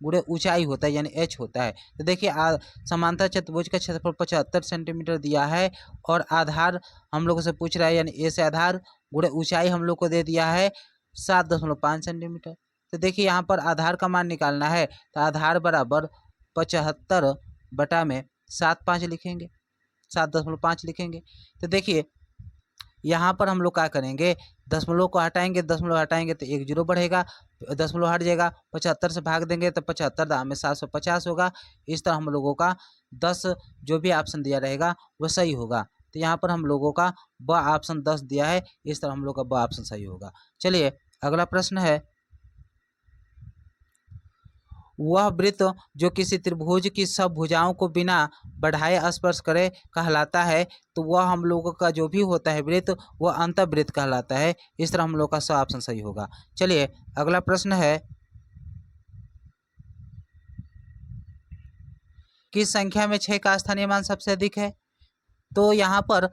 गुणे ऊंचाई होता है, यानी h होता है। तो देखिए समांतर चतुर्भुज का क्षेत्रफल 75 सेंटीमीटर दिया है और आधार हम लोगों से पूछ रहा है, यानी ए से आधार गुणे ऊंचाई हम लोग को दे दिया है 7.5 सेंटीमीटर। तो देखिए यहाँ पर आधार का मान निकालना है, तो आधार बराबर 75/7.5 लिखेंगे, 7.5 लिखेंगे। तो देखिए यहाँ पर हम लोग क्या करेंगे, दशमलव को हटाएंगे, दशमलव हटाएंगे तो 1 0 बढ़ेगा, दशमलव हट जाएगा, 75 से भाग देंगे तो 75 दाम में 750 होगा। इस तरह हम लोगों का 10 जो भी ऑप्शन दिया रहेगा वह सही होगा। तो यहाँ पर हम लोगों का ब ऑप्शन 10 दिया है, इस तरह हम लोग का ब ऑप्शन सही होगा। चलिए अगला प्रश्न है वह वृत्त जो किसी त्रिभुज की सब भुजाओं को बिना बढ़ाए स्पर्श करे कहलाता है, तो वह हम लोगों का जो भी होता है वृत्त वह अंतःवृत्त कहलाता है। इस तरह हम लोग का सा ऑप्शन सही होगा। चलिए अगला प्रश्न है किस संख्या में 6 का स्थानीय मान सबसे अधिक है। तो यहाँ पर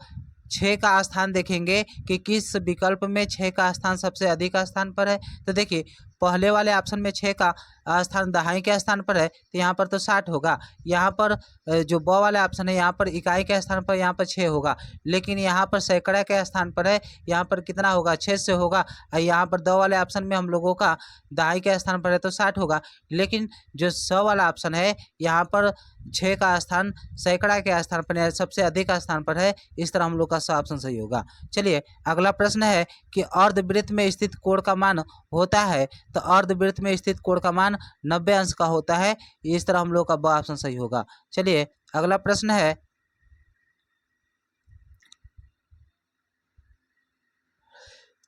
6 का स्थान देखेंगे कि किस विकल्प में 6 का स्थान सबसे अधिक स्थान पर है। तो देखिए पहले वाले ऑप्शन में 6 का स्थान दहाई के स्थान पर है, तो यहाँ पर तो 60 होगा। यहाँ पर जो ब वाला ऑप्शन है यहाँ पर इकाई के स्थान पर यहाँ पर 6 होगा, लेकिन यहाँ पर सैकड़ा के स्थान पर है, यहाँ पर कितना होगा 6 से होगा। और यहाँ पर द वाले ऑप्शन में हम लोगों का दहाई के स्थान पर है तो 60 होगा, लेकिन जो स वाला ऑप्शन है यहाँ पर 6 का स्थान सैकड़ा के स्थान पर सबसे अधिक स्थान पर है। इस तरह हम लोग का स ऑप्शन सही होगा। चलिए अगला प्रश्न है कि अर्धवृत्त में स्थित कोण का मान होता है, तो अर्धवृत्त में स्थित कोण का मान 90 अंश का होता है। इस तरह हम लोग का ब ऑप्शन सही होगा। चलिए अगला प्रश्न है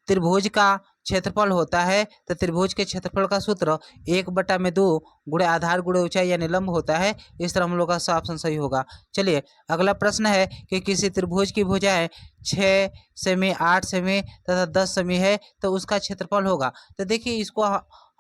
त्रिभुज का क्षेत्रफल होता है, तो त्रिभुज के क्षेत्रफल का सूत्र 1/2 गुणे आधार गुणे ऊंचाई यानी लंब होता है। इस तरह हम लोग का सा ऑप्शन सही होगा। चलिए अगला प्रश्न है कि किसी त्रिभुज की भुजाएं 6 सेमी 8 सेमी तथा 10 सेमी है, तो उसका क्षेत्रफल होगा। तो देखिए इसको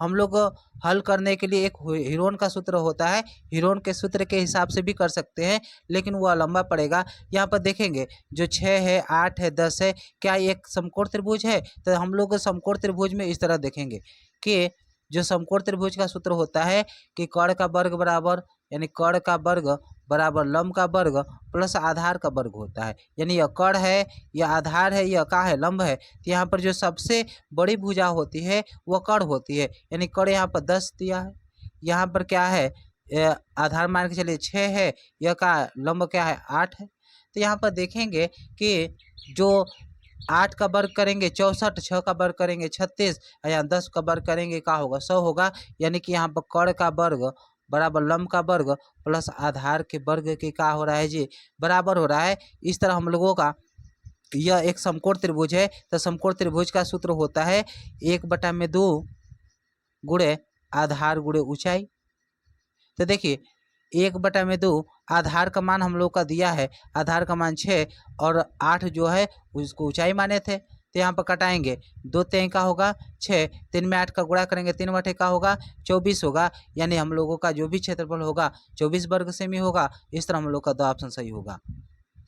हम लोग हल करने के लिए एक हीरोन का सूत्र होता है, हीरोन के सूत्र के हिसाब से भी कर सकते हैं, लेकिन वह लंबा पड़ेगा। यहाँ पर देखेंगे जो 6 है 8 है 10 है, क्या एक समकोण त्रिभुज है। तो हम लोग समकोण त्रिभुज में इस तरह देखेंगे कि जो समकोण त्रिभुज का सूत्र होता है कि कर्ण का वर्ग बराबर, यानी कर्ण का वर्ग बराबर लंब का वर्ग प्लस आधार का वर्ग होता है। यानी यह कर्ण है, यह आधार है, यह का है लंब है। तो यहाँ पर जो सबसे बड़ी भुजा होती है वह कर्ण होती है, यानी कर्ण यहाँ पर 10 दिया है, यहाँ पर क्या है आधार मान के चलिए 6 है, यह का लंब क्या है 8 है। तो यहाँ पर देखेंगे कि जो 8 का वर्ग करेंगे 64, 6 का वर्ग करेंगे 36, यहाँ 10 का वर्ग करेंगे क्या होगा 100 होगा। यानी कि यहाँ पर कर्ण का वर्ग बराबर लंब का वर्ग प्लस आधार के वर्ग के क्या हो रहा है जी बराबर हो रहा है। इस तरह हम लोगों का यह एक समकोण त्रिभुज है, तो समकोण त्रिभुज का सूत्र होता है 1/2 गुणे आधार गुणे ऊंचाई। तो देखिए 1/2 आधार का मान हम लोग का दिया है, आधार का मान 6 और 8 जो है उसको ऊंचाई माने थे। तो यहाँ पर कटाएंगे, 2 3 का होगा 6, 3 में 8 का गुणा करेंगे, 3 बटे का होगा 24 होगा, यानी हम लोगों का जो भी क्षेत्रफल होगा 24 वर्ग सेमी होगा। इस तरह हम लोग का दो ऑप्शन सही होगा।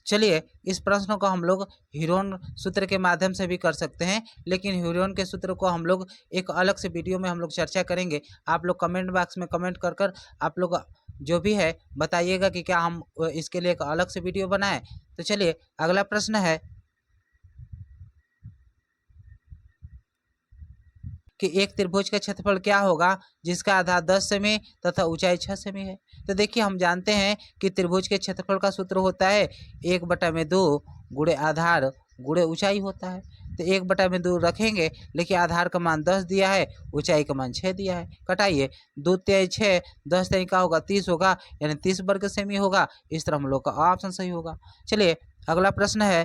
चलिए इस प्रश्न को हम लोग ह्यूरोन सूत्र के माध्यम से भी कर सकते हैं, लेकिन ह्यूरोन के सूत्र को हम लोग एक अलग से वीडियो में हम लोग चर्चा करेंगे। आप लोग कमेंट बॉक्स में कमेंट कर कर आप लोग जो भी है बताइएगा कि क्या हम इसके लिए एक अलग से वीडियो बनाएं। तो चलिए अगला प्रश्न है कि एक त्रिभुज का क्षेत्रफल क्या होगा जिसका आधार 10 सेमी तथा ऊंचाई 6 सेमी है। तो देखिए हम जानते हैं कि त्रिभुज के क्षेत्रफल का सूत्र होता है 1/2 गुणे आधार गुणे ऊंचाई होता है। तो 1/2 रखेंगे, लेकिन आधार का मान 10 दिया है, ऊंचाई का मान 6 दिया है। कटाइए, 2 3 6, 10 3 का होगा 30 होगा, यानी 30 वर्ग सेमी होगा। इस तरह हम लोग का ऑप्शन सही होगा। चलिए अगला प्रश्न है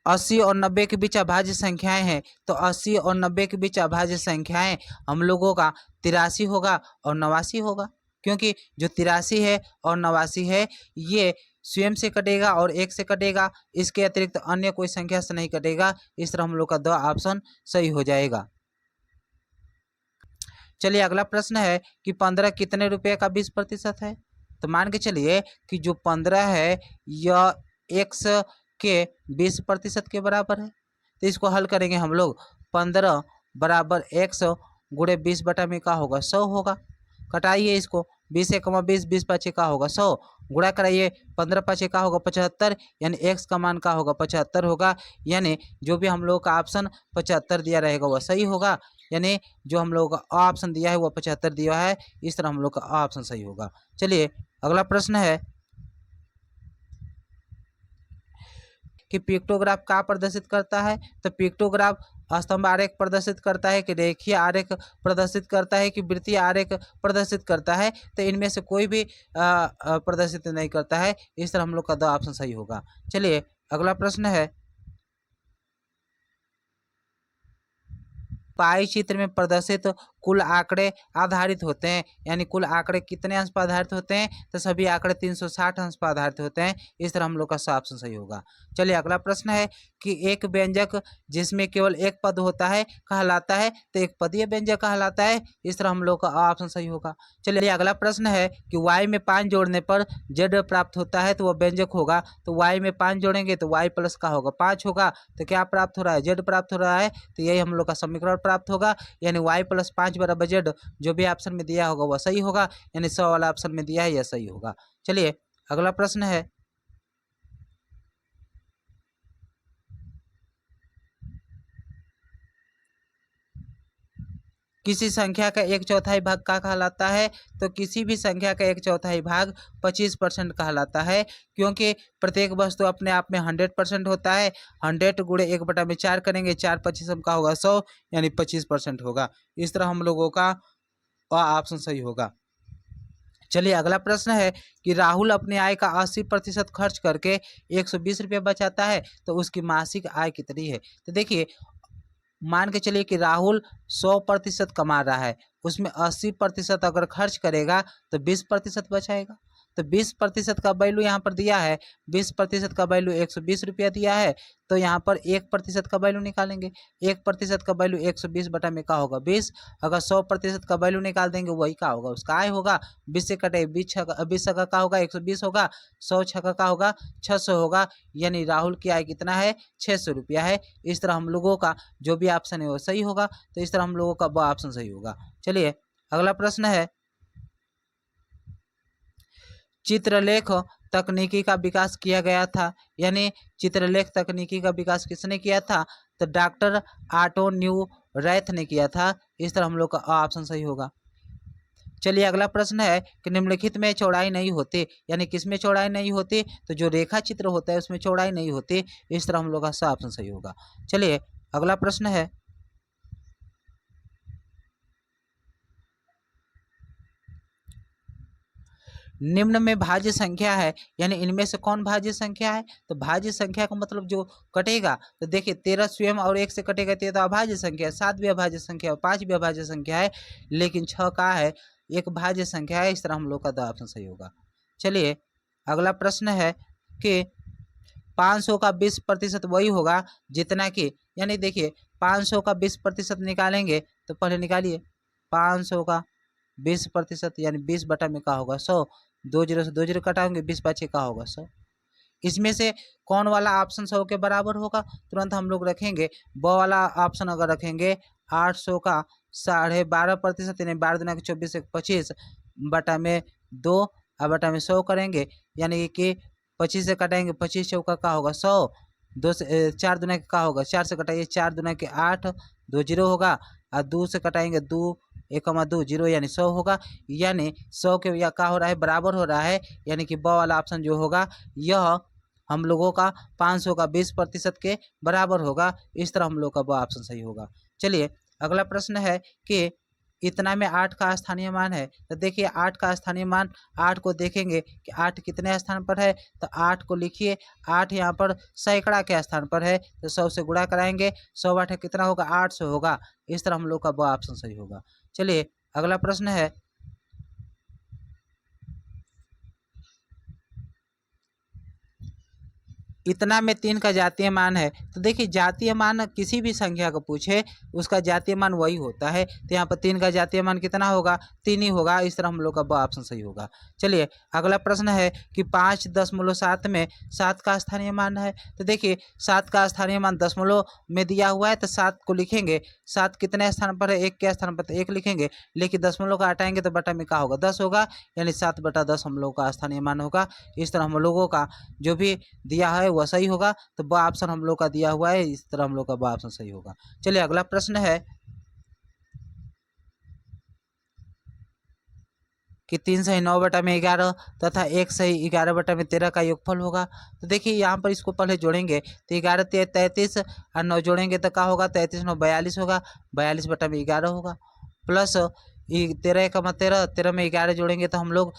80 और 90 के बीच अभाज्य संख्याएं हैं। तो 80 और 90 के बीच अभाज्य संख्याएं हम लोगों का 83 होगा और 89 होगा, क्योंकि जो 83 है और 89 है ये स्वयं से कटेगा और 1 से कटेगा, इसके अतिरिक्त अन्य कोई संख्या से नहीं कटेगा। इस तरह हम लोग का दो ऑप्शन सही हो जाएगा। चलिए अगला प्रश्न है कि 15 कितने रुपए का 20% है। तो मान के चलिए कि जो 15 है यह x के 20% के बराबर है। तो इसको हल करेंगे हम लोग, 15 बराबर x गुणे 20 बटा में का होगा 100 होगा। कटाइए इसको, 20 1 20, 20 5 का होगा 100, गुणा कराइए, 15 5 का होगा 75, यानी x का मान का होगा 75 होगा। यानी जो भी हम लोग का ऑप्शन 75 दिया रहेगा वह सही होगा, यानी जो हम लोग का ऑप्शन दिया है वह 75 दिया है। इस तरह हम लोग का ऑप्शन सही होगा। चलिए अगला प्रश्न है कि पिक्टोग्राफ क्या प्रदर्शित करता है। तो पिक्टोग्राफ स्तंभ आरेख प्रदर्शित करता है कि रेखीय आरेख प्रदर्शित करता है कि वृत्तीय आरेख प्रदर्शित करता है। तो इनमें से कोई भी प्रदर्शित नहीं करता है। इस तरह हम लोग का दो ऑप्शन सही होगा। चलिए अगला प्रश्न है पाई चित्र में प्रदर्शित कुल आंकड़े आधारित होते हैं, यानी कुल आंकड़े कितने अंश पर आधारित होते हैं। तो सभी आंकड़े 360 अंश पर आधारित होते हैं। इस तरह हम लोग का ऑप्शन सही होगा। चलिए अगला प्रश्न है कि एक व्यंजक जिसमें केवल एक पद होता है कहलाता है। तो एक पदीय व्यंजक कहलाता है। इस तरह हम लोग का ऑप्शन सही होगा। चलिए अगला प्रश्न है कि y में 5 जोड़ने पर z प्राप्त होता है तो वह व्यंजक होगा। तो y में 5 जोड़ेंगे तो y प्लस का होगा 5 होगा, तो क्या प्राप्त हो रहा है, z प्राप्त हो रहा है। तो यही हम लोग का समीकरण प्राप्त होगा, यानी y + 5 बराबर z। जो भी ऑप्शन में दिया होगा वह सही होगा, यानी 100 वाला ऑप्शन में दिया है यह सही होगा। चलिए अगला प्रश्न है किसी संख्या का 1/4 भाग क्या कहलाता है। तो किसी भी संख्या का 1/4 भाग 25% कहलाता है, क्योंकि प्रत्येक वस्तु अपने आप में 100% होता है। 100 गुणे 1/4 करेंगे, 4 25 का होगा 100, यानी 25% होगा। इस तरह हम लोगों का ऑप्शन सही होगा। चलिए अगला प्रश्न है कि राहुल अपने आय का 80% खर्च करके 120 रुपये बचाता है, तो उसकी मासिक आय कितनी है। तो देखिए मान के चलिए कि राहुल 100% कमा रहा है, उसमें 80% अगर खर्च करेगा तो 20% बचाएगा। तो 20% का वैल्यू यहाँ पर दिया है, 20% का वैल्यू 120 रुपया दिया है। तो यहाँ पर 1% का वैल्यू निकालेंगे, 1% का वैल्यू 120 बटा में का होगा 20। अगर 100% का वैल्यू निकाल देंगे वही का होगा, उसका आय होगा। 20 से कटे 20 का होगा 120 होगा, 100 छक्का का होगा 600 होगा, यानी राहुल की आय कितना है 600 रुपया है। इस तरह हम लोगों का जो भी ऑप्शन है वो सही होगा। तो इस तरह हम लोगों का वह ऑप्शन सही होगा। चलिए अगला प्रश्न है चित्रलेख तकनीकी का विकास किया गया था, यानी चित्रलेख तकनीकी का विकास किसने किया था। तो डॉक्टर ऑटो न्यूरैथ ने किया था। इस तरह हम लोग का ऑप्शन सही होगा। चलिए अगला प्रश्न है कि निम्नलिखित में चौड़ाई नहीं होती, यानी किसमें चौड़ाई नहीं होती। तो जो रेखा चित्र होता है उसमें चौड़ाई नहीं होती। इस तरह हम लोग का ऑप्शन सही होगा। चलिए अगला प्रश्न है निम्न में भाज्य संख्या है, यानी इनमें से कौन भाज्य संख्या है? तो भाज्य संख्या का मतलब जो कटेगा, तो देखिए 13 स्वयं और 1 से कटेगा, तो अभाज्य संख्या है। 7 भी अभाज्य संख्या है, 5 भी अभाज्य संख्या है, लेकिन 6 का है, एक भाज्य संख्या है। इस तरह हम लोग का द ऑप्शन सही होगा। चलिए अगला प्रश्न है कि 500 का 20% वही होगा जितना कि, यानी देखिए 500 का 20% निकालेंगे, तो पहले निकालिए 500 का 20% यानी 20 बटा में का होगा 100, 2 जीरो से 2 जीरो कटाएंगे, 20 पाँचे का होगा 100। इसमें से कौन वाला ऑप्शन 100 के बराबर होगा? तुरंत हम लोग रखेंगे ब वाला ऑप्शन। अगर रखेंगे 800 का 12.5% यानी 12 दूना के 24 एक 25 बटा में 2 और बटा में 100 करेंगे, यानी कि 25 से कटाएंगे, 25 चौका का होगा 100, 2 से 4 दूना के का होगा, 4 से कटाइए 4 दूना के 8, 2 जीरो होगा, और 2 से कटाएंगे 2 एक 2 जीरो यानी 100 होगा। यानी 100 के या का हो रहा है, बराबर हो रहा है, यानी कि ब वाला ऑप्शन जो होगा यह हम लोगों का 500 का 20% के बराबर होगा। इस तरह हम लोग का ब ऑप्शन सही होगा। चलिए अगला प्रश्न है कि इतना में 8 का स्थानीय मान है। तो देखिए 8 का स्थानीय मान, 8 को देखेंगे कि 8 कितने स्थान पर है, तो 8 को लिखिए, 8 यहाँ पर सैकड़ा के स्थान पर है, तो 100 से गुणा कराएंगे, 100 8 कितना होगा, 800 होगा। इस तरह हम लोग का ब ऑप्शन सही होगा। चलिए अगला प्रश्न है इतना में 3 का जातीय मान है। तो देखिए जातीय मान किसी भी संख्या को पूछे उसका जातीय मान वही होता है, तो यहाँ पर 3 का जातीय मान कितना होगा, 3 ही होगा। इस तरह हम लोग का ब ऑप्शन सही होगा। चलिए अगला प्रश्न है कि 5.7 में 7 का स्थानीय मान है। तो देखिए 7 का स्थानीय मान दशमलव में दिया हुआ है, तो 7 को लिखेंगे, 7 कितने स्थान पर है, 1 के स्थान पर, तो 1 लिखेंगे, लेकिन दशमलव का हटाएंगे तो बटा में का होगा, 10 होगा, यानी 7/10 हम लोग का स्थानीय मान होगा। इस तरह हम लोगों का जो भी दिया है वह सही होगा, तो ब ऑप्शन हम लोग का दिया हुआ है, इस तरह हम लोग का ब ऑप्शन सही होगा। चलिए अगला प्रश्न है कि 3 सही 9 बटा में 11 तथा 1 सही 11 बटा में 13 का योगफल होगा। तो देखिए यहाँ पर इसको पहले जोड़ेंगे, तो 11 33 और 9 जोड़ेंगे तो क्या होगा, 33 9 42 होगा, 42 बटा में 11 होगा, प्लस 13 1 13, 13 में 11 जोड़ेंगे तो हम लोग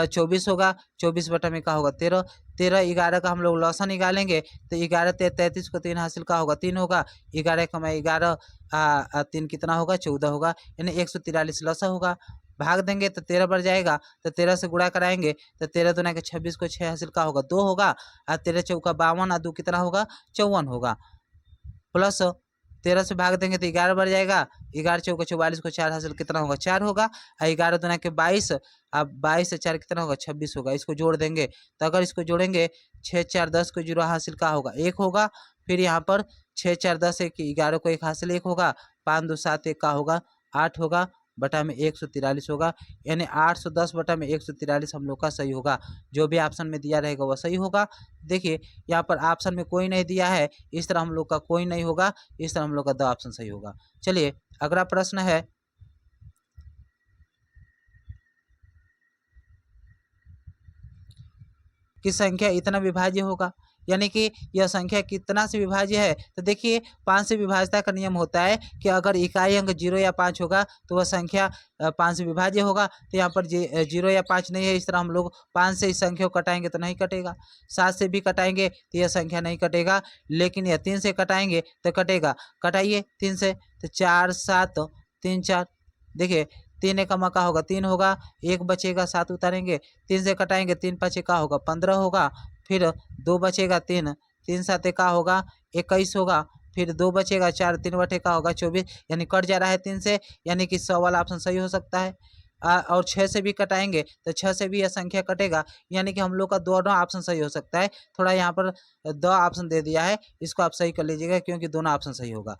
24 होगा, 24 बटा में का होगा 13, 13 11 का हम लोग लॉसा निकालेंगे, तो 11 33 को 3 हासिल का होगा 3 होगा, 11 1 11 3 कितना होगा 14 होगा, यानी 143 लॉसा होगा। भाग देंगे तो 13 बढ़ जाएगा, तो 13 से गुणा कराएंगे तो 13 दूना के 26 को 6 हासिल का होगा 2 होगा, और 13 चौका 52 और 2 कितना होगा 54 होगा, प्लस 13 से भाग देंगे तो 11 बढ़ जाएगा, 11 चौका 44 को 4 हासिल कितना होगा 4 होगा, और 11 दूना के 22, अब 22 से 4 कितना होगा 26 होगा। इसको जोड़ देंगे, तो अगर इसको जोड़ेंगे 6 4 10 को 0 हासिल का होगा 1 होगा, फिर यहाँ पर 6 4 10 1 11 को 1 हासिल 1 होगा, 5 2 7 1 का होगा 8 होगा, बटा में 143 होगा, यानी 810 बटा में 143 हम लोग का सही होगा। जो भी ऑप्शन में दिया रहेगा वह सही होगा। देखिए यहाँ पर ऑप्शन में कोई नहीं दिया है, इस तरह हम लोग का कोई नहीं होगा, इस तरह हम लोग का द ऑप्शन सही होगा। चलिए अगला प्रश्न है कि संख्या इतना विभाज्य होगा, यानी कि यह संख्या कितना से विभाज्य है। तो देखिए 5 से विभाज्यता का नियम होता है कि अगर इकाई अंक 0 या 5 होगा तो वह संख्या 5 से विभाज्य होगा। तो यहाँ पर 0 या 5 नहीं है, इस तरह हम लोग 5 से इस संख्या को कटाएंगे तो नहीं कटेगा, 7 से भी कटाएंगे तो यह संख्या नहीं कटेगा, लेकिन यह 3 से कटाएंगे तो कटेगा। कटाइए 3 से, तो 4 7 3 4, देखिए 3 1 का होगा 3 होगा, 1 बचेगा 7 उतारेंगे, 3 से कटाएंगे 3 5 का होगा 15 होगा, फिर 2 बचेगा 3 3 7 का होगा 21 होगा, फिर 2 बचेगा 4 3 बटे का होगा 24, यानी कट जा रहा है 3 से, यानी कि 100 वाला ऑप्शन सही हो सकता है। और 6 से भी कटाएंगे तो 6 से भी यह संख्या कटेगा, यानी कि हम लोग का दोनों ऑप्शन सही हो सकता है। थोड़ा यहाँ पर द ऑप्शन दे दिया है, इसको आप सही कर लीजिएगा क्योंकि दोनों ऑप्शन सही होगा।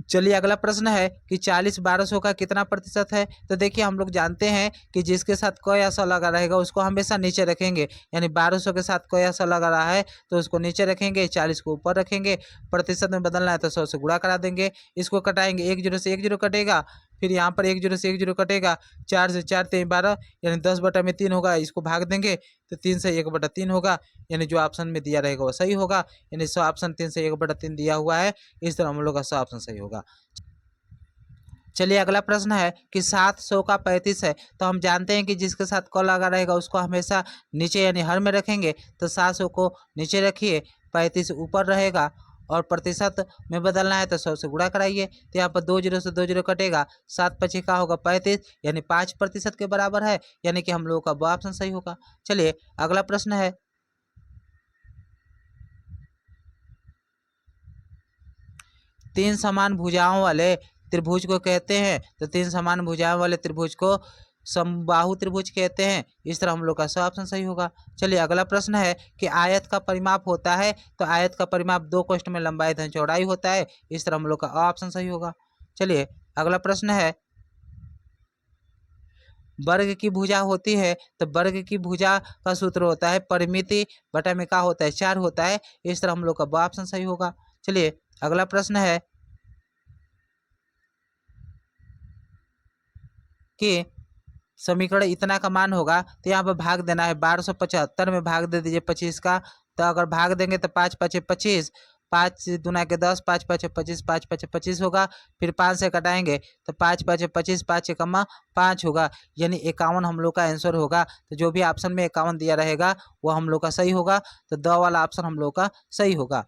चलिए अगला प्रश्न है कि 40 1200 का कितना प्रतिशत है। तो देखिए हम लोग जानते हैं कि जिसके साथ क या स लगा रहेगा उसको हमेशा नीचे रखेंगे, यानी 1200 के साथ क या स लगा रहा है तो उसको नीचे रखेंगे, 40 को ऊपर रखेंगे। प्रतिशत में बदलना है तो 100 से गुणा करा देंगे, इसको कटाएंगे, 1 0 से 1 0 कटेगा, फिर यहाँ पर 1 0 से 1 0 कटेगा, 4 से 4 3 12, यानी 10 बटा में 3 होगा, इसको भाग देंगे तो 3 से 1 बटा 3 होगा, यानी जो ऑप्शन में दिया रहेगा वो सही होगा, यानी 100 ऑप्शन 3 से 1 बटा 3 दिया हुआ है, इस तरह हम लोग का 100 ऑप्शन सही होगा। चलिए अगला प्रश्न है कि 700 का 35 है, तो हम जानते हैं कि जिसके साथ क लगा रहेगा उसको हमेशा नीचे यानी हर में रखेंगे। तो 700 को नीचे रखिए, 35 ऊपर रहेगा और प्रतिशत में बदलना है तो 100 से गुणा कराइए। तो यहाँ पर 2 जीरो से 2 जीरो कटेगा, 7 पची का होगा 35 यानी 5% के बराबर है, यानी कि हम लोगों का ब ऑप्शन सही होगा। चलिए अगला प्रश्न है, तीन समान भुजाओं वाले त्रिभुज को कहते हैं। तो तीन समान भुजाओं वाले त्रिभुज को समबाहु त्रिभुज कहते हैं। इस तरह हम लोग का सब ऑप्शन सही होगा। चलिए अगला प्रश्न है कि आयत का परिमाप होता है, तो आयत का परिमाप 2 कोष्ठ में लंबाई धन चौड़ाई होता है। इस तरह हम लोग का ऑप्शन सही होगा। चलिए अगला प्रश्न है, वर्ग की भुजा होती है, तो वर्ग की भुजा का सूत्र होता है परिमिति बटा में का होता है 4 होता है। इस तरह हम लोग का ब ऑप्शन सही होगा। चलिए अगला प्रश्न है कि समीकरण इतना का मान होगा, तो यहाँ पर भाग देना है 1275 में भाग दे दीजिए 25 का। तो अगर भाग देंगे तो 5 पचे 25, 5 दूना के 10, 5 पचे 25, 5 पचे 25 होगा। फिर 5 से कटाएंगे तो 5 पचे 25, 5 एकमा 5 होगा, यानी 51 हम लोग का आंसर होगा। तो जो भी ऑप्शन में 51 दिया रहेगा वो हम लोग का सही होगा। तो द वाला ऑप्शन हम लोग का सही होगा।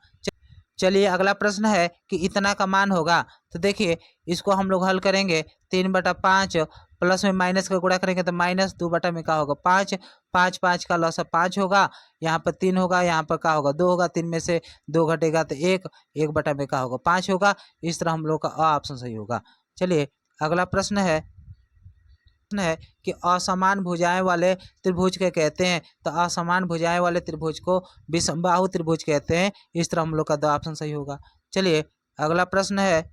चलिए अगला प्रश्न है कि इतना का मान होगा, तो देखिए इसको हम लोग हल करेंगे। 3/5 प्लस में माइनस का गुणा करेंगे तो माइनस 2 में का होगा 5, 5 5 का लॉस 5 होगा। यहाँ पर 3 होगा, यहाँ पर का होगा 2 होगा, 3 में से 2 घटेगा तो 1, 1 में का होगा 5 होगा। इस तरह हम लोग का ऑप्शन सही होगा। चलिए अगला प्रश्न है कि असमान भुजाएं वाले त्रिभुज के कहते हैं। तो असमान भुजाएं वाले त्रिभुज को विषमबाहु त्रिभुज कहते हैं। इस तरह हम लोग का द ऑप्शन सही होगा। चलिए अगला प्रश्न है,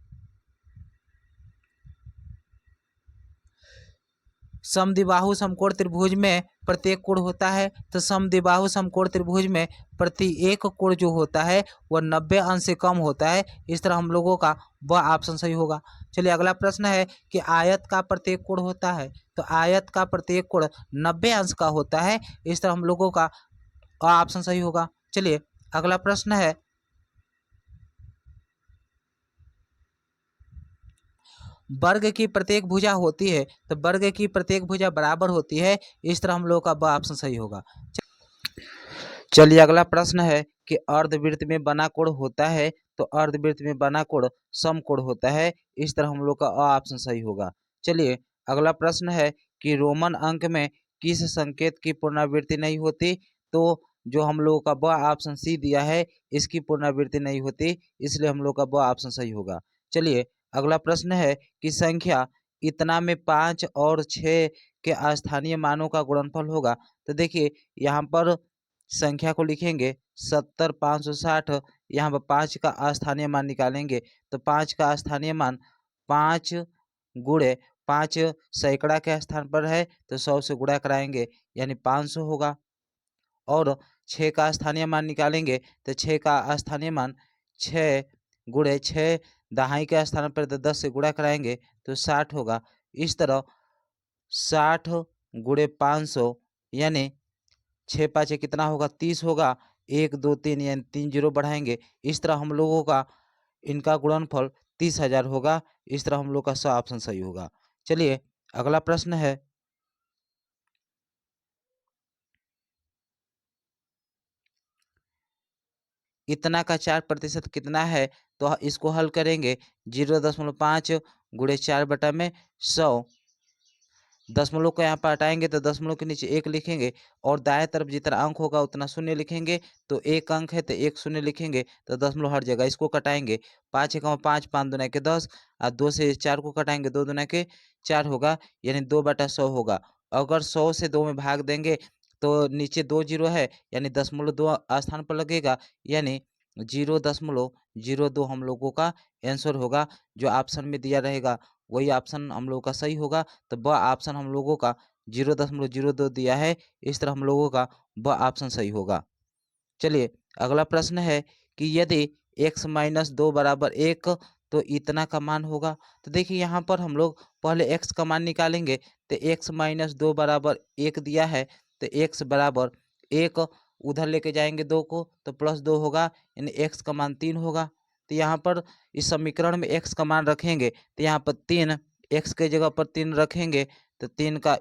समद्विबाहु समकोण त्रिभुज में प्रत्येक कोण होता है। तो समद्विबाहु समकोण त्रिभुज में प्रति एक कोण जो होता है वह 90 अंश से कम होता है। इस तरह हम लोगों का वह ऑप्शन सही होगा। चलिए अगला प्रश्न है कि आयत का प्रत्येक कोण होता है। तो आयत का प्रत्येक कोण 90 अंश का होता है। इस तरह हम लोगों का ऑप्शन सही होगा। चलिए अगला प्रश्न है, वर्ग की प्रत्येक भुजा होती है, तो वर्ग की प्रत्येक भुजा बराबर होती है। इस तरह हम लोगों का ब ऑप्शन सही होगा। चलिए अगला प्रश्न है कि अर्धवृत्त में बना कोण होता है, तो अर्धवृत्त में बना कोण समकोण होता है। इस तरह हम लोग का ऑप्शन सही होगा। चलिए अगला प्रश्न है कि रोमन अंक में किस संकेत की पुनरावृत्ति नहीं होती। तो जो हम लोगों का ब ऑप्शन सी दिया है इसकी पुनरावृत्ति नहीं होती, इसलिए हम लोग का ब ऑप्शन सही होगा। चलिए अगला प्रश्न है कि संख्या इतना में 5 और 6 के स्थानीय मानों का गुणनफल होगा। तो देखिए यहाँ पर संख्या को लिखेंगे 70 560, यहाँ पर 5 का स्थानीय मान निकालेंगे। तो 5 का स्थानीय मान 5 गुणे 5 सैकड़ा के स्थान पर है, तो 100 से गुणा कराएंगे यानी 500 होगा। और 6 का स्थानीय मान निकालेंगे तो 6 का स्थानीय मान 6 गुणे 6 दहाई के स्थान पर तो 10 से गुणा कराएंगे तो 60 होगा। इस तरह 60 गुणे 500 यानी 6 5 कितना होगा 30 होगा। 1 2 3 यानी 3 जीरो बढ़ाएंगे। इस तरह हम लोगों का इनका गुणनफल 30,000 होगा। इस तरह हम लोग का ऑप्शन सही होगा। चलिए अगला प्रश्न है, इतना का 4% कितना है। तो इसको हल करेंगे 0.5 गुणे 4/100। दशमलव को यहाँ पर हटाएंगे तो दशमलव के नीचे 1 लिखेंगे और दाएं तरफ जितना अंक होगा उतना शून्य लिखेंगे। तो 1 अंक है तो 1 शून्य लिखेंगे तो दशमलव हर जगह। इसको कटाएंगे 5 एकम 5, 5 दूना के 10 और 2 से 4 को कटाएंगे 2 दूना के 4 होगा, यानी 2/100 होगा। अगर 100 से 2 में भाग देंगे तो नीचे 2 जीरो है यानी 0.2 स्थान पर लगेगा, यानी 0.02 हम लोगों का आंसर होगा। जो ऑप्शन में दिया रहेगा वही ऑप्शन हम लोगों का सही होगा। तो ब ऑप्शन हम लोगों का 0.02 दिया है। इस तरह हम लोगों का ब ऑप्शन सही होगा। चलिए अगला प्रश्न है कि यदि x माइनस 2 बराबर 1 तो इतना का मान होगा। तो देखिए यहाँ पर हम लोग पहले x का मान निकालेंगे। तो x माइनस 2 बराबर 1 दिया है, तो x बराबर 1 उधर लेके जाएंगे 2 को तो +2 होगा, यानी x का मान 3 होगा। तो यहाँ पर इस समीकरण में x का मान रखेंगे तो यहाँ पर 3 x के जगह पर 3 रखेंगे तो 3 का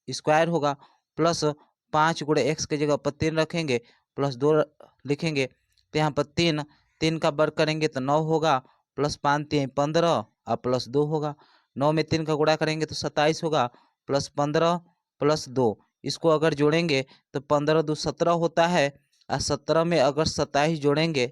स्क्वायर होगा, प्लस 5 गुणे x के जगह पर 3 रखेंगे प्लस 2 लिखेंगे तो यहाँ पर 3 का वर्ग करेंगे तो 9 होगा, प्लस 5 3 15 और प्लस 2 होगा। 9 में 3 का गुणा करेंगे तो 27 होगा, प्लस 15 प्लस 2, इसको अगर जोड़ेंगे तो 15 2 17 होता है, और 17 में अगर 27 जोड़ेंगे,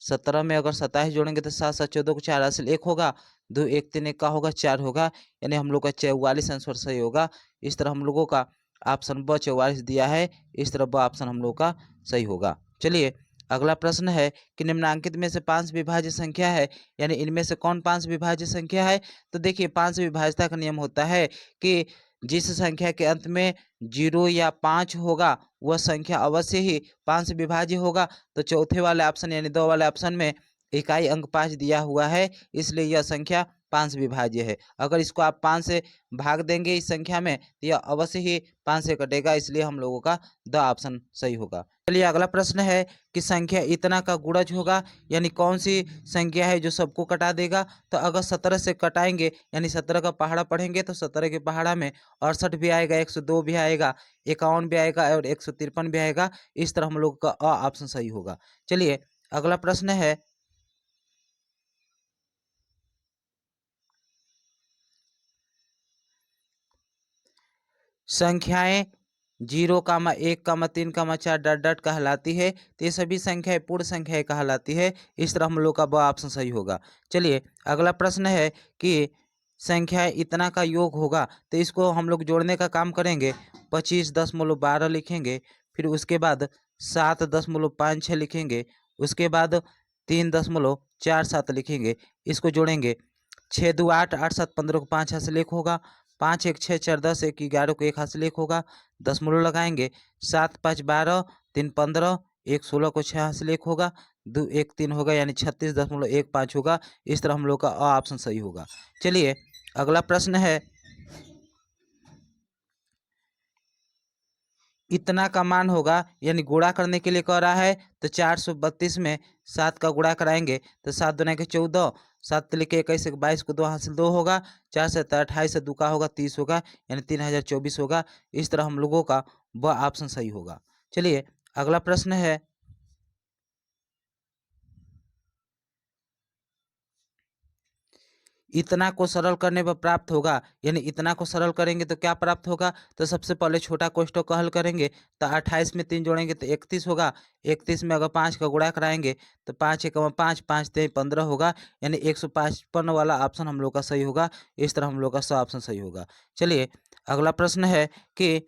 17 में अगर 27 जोड़ेंगे तो 7 7 14 को 4 हासिल 1 होगा, 2 1 3 1 का होगा 4 होगा, यानी हम लोग का 44 आंसर सही होगा। इस तरह हम लोगों का ऑप्शन ब 44 दिया है, इस तरह ब ऑप्शन हम लोग का सही होगा। चलिए अगला प्रश्न है कि निम्नांकित में से 5 विभाज्य संख्या है, यानी इनमें से कौन 5 विभाज्य संख्या है। तो देखिए 5 विभाज्यता का नियम होता है कि जिस संख्या के अंत में 0 या 5 होगा वह संख्या अवश्य ही 5 से विभाज्य होगा। तो चौथे वाले ऑप्शन यानी 2 वाले ऑप्शन में इकाई अंक 5 दिया हुआ है, इसलिए यह संख्या 5 से विभाज्य है। अगर इसको आप 5 से भाग देंगे इस संख्या में तो यह अवश्य ही 5 से कटेगा, इसलिए हम लोगों का द ऑप्शन सही होगा। चलिए अगला प्रश्न है कि संख्या इतना का गुणज होगा, यानी कौन सी संख्या है जो सबको कटा देगा। तो अगर 17 से कटाएंगे यानी 17 का पहाड़ा पढ़ेंगे तो 17 के पहाड़ा में 68 भी आएगा, 102 भी आएगा, 51 भी आएगा और 153 भी आएगा। इस तरह हम लोग का अ ऑप्शन सही होगा। चलिए अगला प्रश्न है संख्याएं 0, 1, 3, 4 डॉट डॉट कहलाती है, तो ये सभी संख्याएं पूर्ण संख्याएं कहलाती है। इस तरह हम लोग का ब ऑप्शन सही होगा। चलिए अगला प्रश्न है कि संख्याएं इतना का योग होगा, तो इसको हम लोग जोड़ने का काम करेंगे। 25.12 लिखेंगे, फिर उसके बाद 7.56 लिखेंगे, उसके बाद 3.47 लिखेंगे, इसको जोड़ेंगे। 6 2 8 8 7 15 को 5 हासिल 1 होगा, 5 1 6 4 10 1 11 को 1 हासिल 1 होगा, दशमलव लगाएंगे। 7 5 12 3 15 1 16 को 6 हासिल 1 होगा, 2 1 3 होगा, यानी 36.15 होगा। इस तरह हम लोग का अ ऑप्शन सही होगा। चलिए अगला प्रश्न है इतना का मान होगा, यानी गुणा करने के लिए कह रहा है, तो 432 में 7 का गुणा कराएंगे तो 7 दूना के 14, 7 लिखे 21 22 को 2 हासिल 2 होगा, 4 से 28 से 2 का होगा 30 होगा, यानी 3024 होगा। इस तरह हम लोगों का ब ऑप्शन सही होगा। चलिए अगला प्रश्न है इतना को सरल करने पर प्राप्त होगा, यानी इतना को सरल करेंगे तो क्या प्राप्त होगा। तो सबसे पहले छोटा कोष्ठक का हल करेंगे, तो 28 में 3 जोड़ेंगे तो 31 होगा, 31 में अगर 5 का गुणा कराएंगे तो 5 1 5 5 3 15 होगा, यानी 155 वाला ऑप्शन हम लोग का सही होगा। इस तरह हम लोग का स ऑप्शन सही होगा। चलिए अगला प्रश्न है कि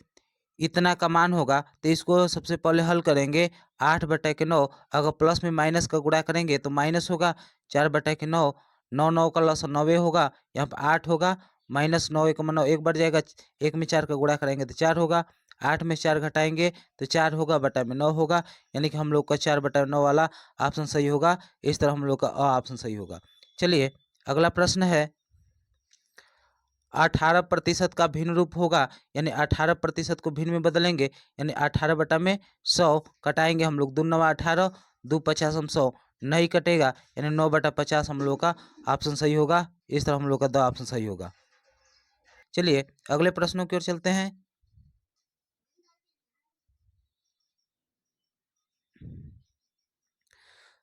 इतना का मान होगा, तो इसको सबसे पहले हल करेंगे। 8/9 अगर प्लस में माइनस का गुणा करेंगे तो माइनस होगा, 4/9 9 9 का लस 9 होगा, यहाँ पर 8 होगा, माइनस 9 1 9 1 बढ़ जाएगा, 1 में 4 का गुणा करेंगे तो 4 होगा, 8 में 4 घटाएंगे तो 4 होगा, बटा में 9 होगा, यानी कि हम लोग का 4/9 वाला ऑप्शन सही होगा। इस तरह हम लोग का अ ऑप्शन सही होगा। चलिए अगला प्रश्न है 18% का भिन्न रूप होगा, यानी 18% को भिन्न में बदलेंगे, यानी 18/100 कटाएंगे हम लोग, 2 9 18 2 50 हम 100 नहीं कटेगा, यानी 9/50 हम लोग का ऑप्शन सही होगा। इस तरह हम लोग का द ऑप्शन सही होगा। चलिए अगले प्रश्नों की ओर चलते हैं।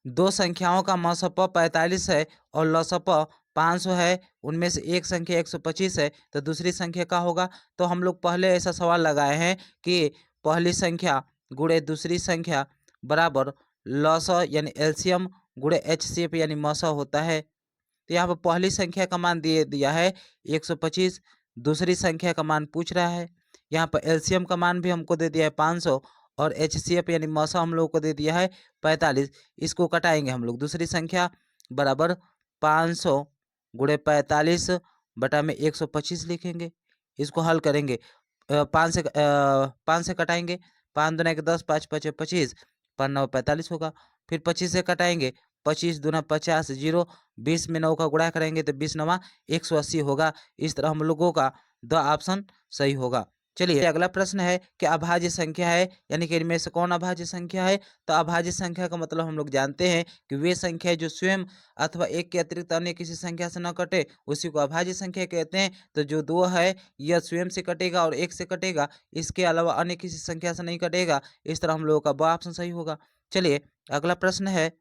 दो संख्याओं का मसप 45 है और लसप 500 है, उनमें से एक संख्या 125 है, तो दूसरी संख्या का होगा। तो हम लोग पहले ऐसा सवाल लगाए हैं कि पहली संख्या गुणे दूसरी संख्या बराबर लस यानी एलसीएम गुणे एचसीएफ यानी मस होता है। तो यहाँ पर पहली संख्या का मान दिया है 125, दूसरी संख्या का मान पूछ रहा है। यहाँ पर एलसीएम का मान भी हमको दे दिया है 500 और एचसीएफ यानी मौसा हम लोग को दे दिया है 45। इसको कटाएंगे हम लोग, दूसरी संख्या बराबर 500 गुणे 45 बटा में 125 लिखेंगे। इसको हल करेंगे, 5 से कटाएंगे, 5 दूना के 10 5 5 25, 5 9 45 होगा। फिर 25 से कटाएंगे, 25 दूना 50 0, 20 में 9 का गुणा करेंगे तो 20 9 180 होगा। इस तरह हम लोगों का द ऑप्शन सही होगा। चलिए अगला प्रश्न है कि अभाज्य संख्या है, यानी कि इनमें से कौन अभाज्य संख्या है। तो अभाज्य संख्या का मतलब हम लोग जानते हैं कि वे संख्या है जो स्वयं अथवा एक के अतिरिक्त अन्य किसी संख्या से न कटे, उसी को अभाज्य संख्या कहते हैं। तो जो दो है यह स्वयं से कटेगा और एक से कटेगा, इसके अलावा अन्य किसी संख्या से नहीं कटेगा। इस तरह हम लोगों का ब ऑप्शन सही होगा। चलिए अगला प्रश्न है,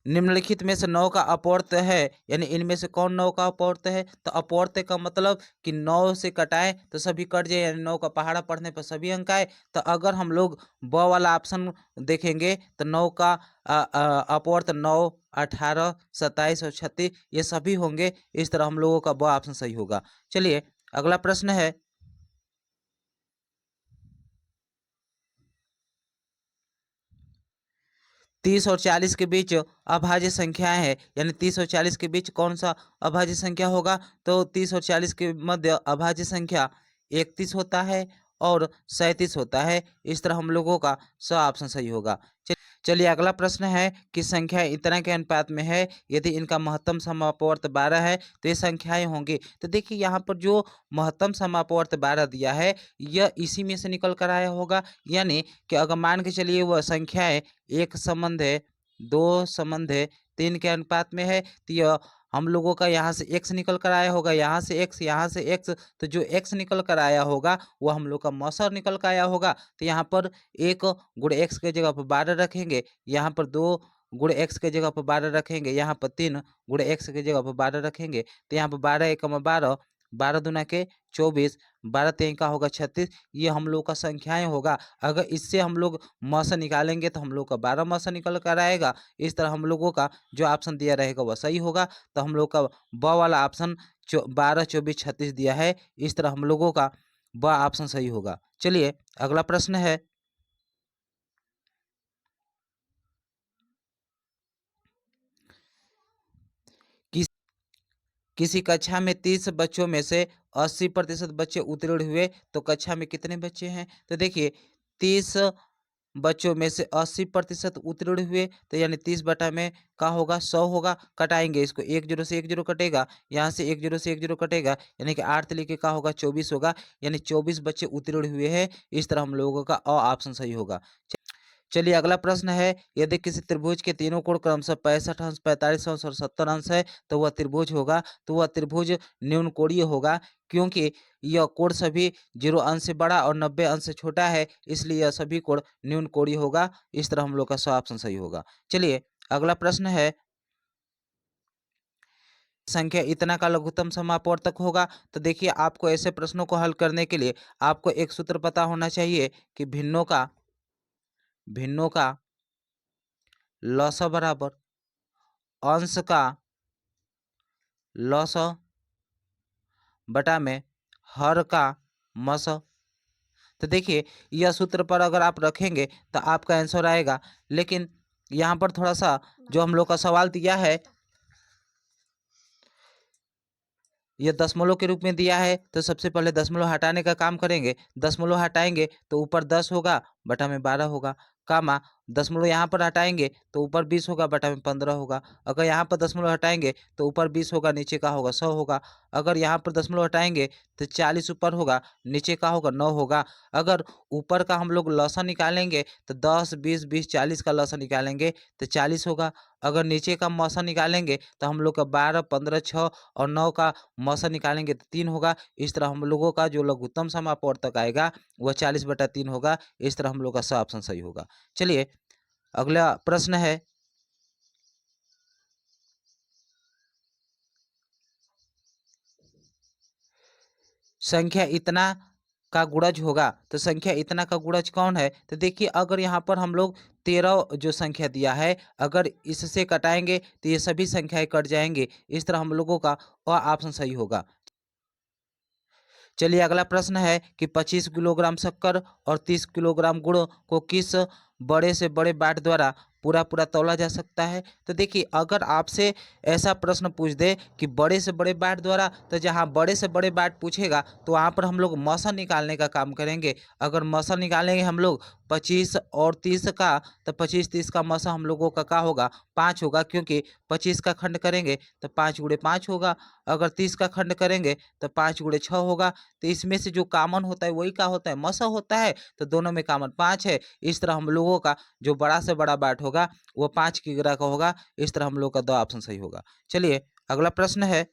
निम्नलिखित में से 9 का अपवर्त्य है, यानी इनमें से कौन 9 का अपवर्त्य है। तो अपवर्त्य का मतलब कि 9 से कटाएं तो सभी कट जाए, यानी 9 का पहाड़ा पढ़ने पर सभी अंक आए। तो अगर हम लोग ब वाला ऑप्शन देखेंगे तो 9 का अपवर्त्य 9, 18, 27 और 36 ये सभी होंगे। इस तरह हम लोगों का ब ऑप्शन सही होगा। चलिए अगला प्रश्न है, 30 और 40 के बीच अभाज्य संख्याएं हैं, यानी 30 और 40 के बीच कौन सा अभाज्य संख्या होगा। तो 30 और 40 के मध्य अभाज्य संख्या 31 होता है और 37 होता है। इस तरह हम लोगों का स ऑप्शन सही होगा। चलिए अगला प्रश्न है कि संख्या इतना के अनुपात में है, यदि इनका महत्तम समापवर्त 12 है तो ये संख्याएं होंगी। तो देखिए यहाँ पर जो महत्तम समापवर्त 12 दिया है यह इसी में से निकल कर आया होगा, यानी कि अगर मान के चलिए वह संख्याएं 1 संबंध है, 2 संबंध है, 3 के अनुपात में है, तो यह हम लोगों का यहाँ से x निकल कर आया होगा, यहाँ से x, यहाँ से x। तो जो x निकल कर आया होगा वह हम लोग का मौसर निकल कर आया होगा। तो यहाँ पर 1 गुणे x के जगह पर 12 रखेंगे, यहाँ पर 2 गुणे x के जगह पर 12 रखेंगे, यहाँ पर 3 गुणे x के जगह पर 12 रखेंगे। तो यहाँ पर 12 एकम 12, 12 दूना के 24, 12 तीन का होगा 36। ये हम लोग का संख्याएं होगा। अगर इससे हम लोग मौसा निकालेंगे तो हम लोग का 12 मौसा निकल कर आएगा। इस तरह हम लोगों का जो ऑप्शन दिया रहेगा वह सही होगा। तो हम लोग का ब वाला ऑप्शन 12, 24, 36 दिया है। इस तरह हम लोगों का ब ऑप्शन सही होगा। चलिए अगला प्रश्न है, किस किसी कक्षा में 30 बच्चों में से 80% बच्चे उत्तीर्ण हुए तो कक्षा में कितने बच्चे हैं। तो देखिए 30 बच्चों में से 80% उत्तीर्ण हुए, तो यानी 30 बटा में का होगा 100 होगा। कटाएंगे इसको, 1 जीरो से 1 जीरो कटेगा, यहाँ से 1 जीरो से 1 जीरो कटेगा, यानी कि 8 लिखे का होगा 24 होगा, यानी 24 बच्चे उत्तीर्ण हुए हैं। इस तरह हम लोगों का अ ऑप्शन सही होगा। चलिए अगला प्रश्न है, यदि किसी त्रिभुज के तीनों कोण क्रमशः 65 अंश, 45 अंश और 70 अंश है तो वह त्रिभुज होगा। तो वह त्रिभुज न्यून कोणीय होगा, क्योंकि यह कोण सभी 0 अंश से बड़ा और 90 अंश से छोटा है, इसलिए यह सभी कोण न्यून कोणीय होगा। इस तरह हम लोग का ऑप्शन सही होगा। चलिए अगला प्रश्न है, संख्या इतना का लघुत्तम समापवर्तक होगा। तो देखिए आपको ऐसे प्रश्नों को हल करने के लिए आपको एक सूत्र पता होना चाहिए कि भिन्नों का लसा बराबर अंश का लस बटा में हर का मस। तो देखिए यह सूत्र पर अगर आप रखेंगे तो आपका आंसर आएगा। लेकिन यहाँ पर थोड़ा सा जो हम लोग का सवाल दिया है ये दशमलव के रूप में दिया है, तो सबसे पहले दशमलव हटाने का काम करेंगे। दशमलव हटाएंगे तो ऊपर 10 होगा, बटा में 12 होगा, कामा दशमलव यहाँ पर हटाएंगे तो ऊपर 20 होगा, बटा में 15 होगा। अगर यहाँ पर दशमलव हटाएंगे तो ऊपर 20 होगा, नीचे का होगा 100 होगा। अगर यहाँ पर दशमलव हटाएंगे तो 40 ऊपर होगा, नीचे का होगा 9 होगा। अगर ऊपर का हम लोग लसा निकालेंगे तो 10, 20, 20, 40 का लसा निकालेंगे तो 40 होगा। अगर नीचे का मौसा निकालेंगे तो हम लोग का 12, 15, 6 और 9 का मौसा निकालेंगे तो 3 होगा। इस तरह हम लोगों का जो लघुत्तम समापवर्तक आएगा वह 40/3 होगा। इस तरह हम लोग का स ऑप्शन सही होगा। चलिए अगला प्रश्न है, संख्या इतना का गुणज होगा। तो संख्या इतना का गुणज कौन है। तो देखिए अगर यहाँ पर हम लोग 13 जो संख्या दिया है, अगर इससे कटाएंगे तो ये सभी संख्याएं कट जाएंगे। इस तरह हम लोगों का ऑप्शन सही होगा। चलिए अगला प्रश्न है कि 25 किलोग्राम शक्कर और 30 किलोग्राम गुड़ को किस बड़े से बड़े बाट द्वारा पूरा पूरा तौला जा सकता है। तो देखिए, अगर आपसे ऐसा प्रश्न पूछ दे कि बड़े से बड़े बाट द्वारा, तो जहाँ बड़े से बड़े बाट पूछेगा तो वहाँ पर हम लोग मौसा निकालने का काम करेंगे। अगर मौसा निकालेंगे हम लोग 25 और 30 का, तो 25-30 का मौसा हम लोगों का क्या होगा, 5 होगा, क्योंकि 25 का खंड करेंगे तो 5 गुणे 5 होगा। अगर 30 का खंड करेंगे तो 5 गुणे 6 होगा। तो इसमें से जो कॉमन होता है वही क्या होता है, मौसा होता है। तो दोनों में कॉमन 5 है। इस तरह हम लोगों का जो बड़ा से बड़ा बाट होगा वो 5 की ग्रह का होगा। इस तरह हम लोग का 2 ऑप्शन सही होगा। चलिए अगला प्रश्न है,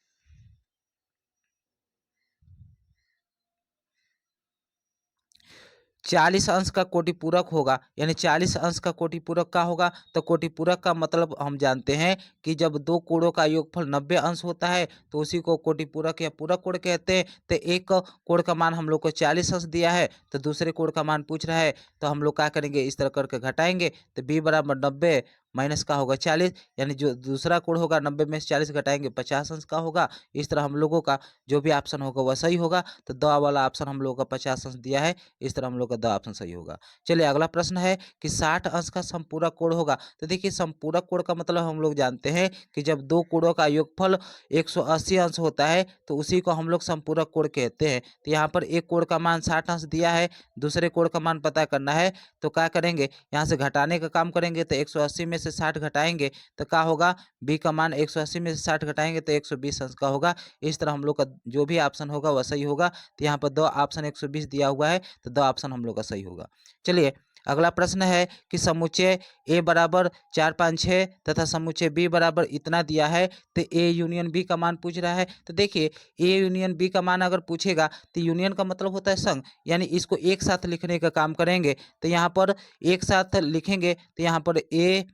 40 अंश का कोटि पूरक होगा, यानी 40 अंश का कोटि पूरक का होगा। तो कोटि पूरक का मतलब हम जानते हैं कि जब दो कोणों का योगफल 90 अंश होता है तो उसी को कोटि पूरक या पूरक कोण कहते हैं। तो एक कोण का मान हम लोग को 40 अंश दिया है, तो दूसरे कोण का मान पूछ रहा है, तो हम लोग क्या करेंगे, इस तरह करके घटाएंगे। तो b बराबर 90 माइनस का होगा 40, यानी जो दूसरा कोण होगा 90 में से 40 घटाएंगे 50 अंश का होगा। इस तरह हम लोगों का जो भी ऑप्शन होगा वह सही होगा। तो द वाला ऑप्शन हम लोगों का 50 अंश दिया है। इस तरह हम लोग का द ऑप्शन सही होगा। चलिए अगला प्रश्न है कि 60 अंश का समपूरक कोण होगा। तो देखिए, समपूरक कोण का मतलब हम लोग जानते हैं कि जब दो कोणों का योगफल 180 अंश होता है तो उसी को हम लोग समपूरक कोण कहते हैं। तो यहाँ पर एक कोण का मान 60 अंश दिया है, दूसरे कोण का मान पता करना है। तो क्या करेंगे, यहाँ से घटाने का काम करेंगे। तो 180 में से 60 घटाएंगे तो क्या होगा, बी का मान 180 में से 60 घटाएंगे तो 120 अंश का होगा। इस तरह हम लोग का जो भी ऑप्शन होगा वह सही होगा। तो यहाँ पर दो ऑप्शन 120 दिया हुआ है, तो दो ऑप्शन हम लोग का सही होगा। चलिए अगला प्रश्न है कि समुच्चय ए बराबर 4 5 6 तथा समुच्चय बी बराबर इतना दिया है, तो ए यूनियन बी का मान पूछ रहा है। तो देखिए, ए यूनियन बी का मान अगर पूछेगा तो यूनियन का मतलब होता है संग, यानी इसको एक साथ लिखने का काम करेंगे। तो यहाँ पर एक साथ लिखेंगे तो यहाँ पर ए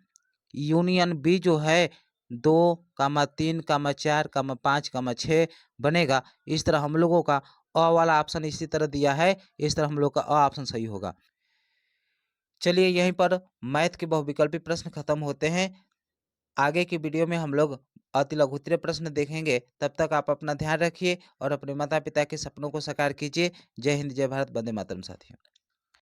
यूनियन बी जो है 2, 3, 4, 5, 6 बनेगा। इस तरह हम लोगों का अ वाला ऑप्शन इसी तरह दिया है। इस तरह हम लोग का अ ऑप्शन सही होगा। चलिए यहीं पर मैथ के बहुविकल्पी प्रश्न खत्म होते हैं। आगे की वीडियो में हम लोग अति लघुत्तरीय प्रश्न देखेंगे। तब तक आप अपना ध्यान रखिए और अपने माता पिता के सपनों को साकार कीजिए। जय हिंद, जय भारत, वंदे मातरम साथियों।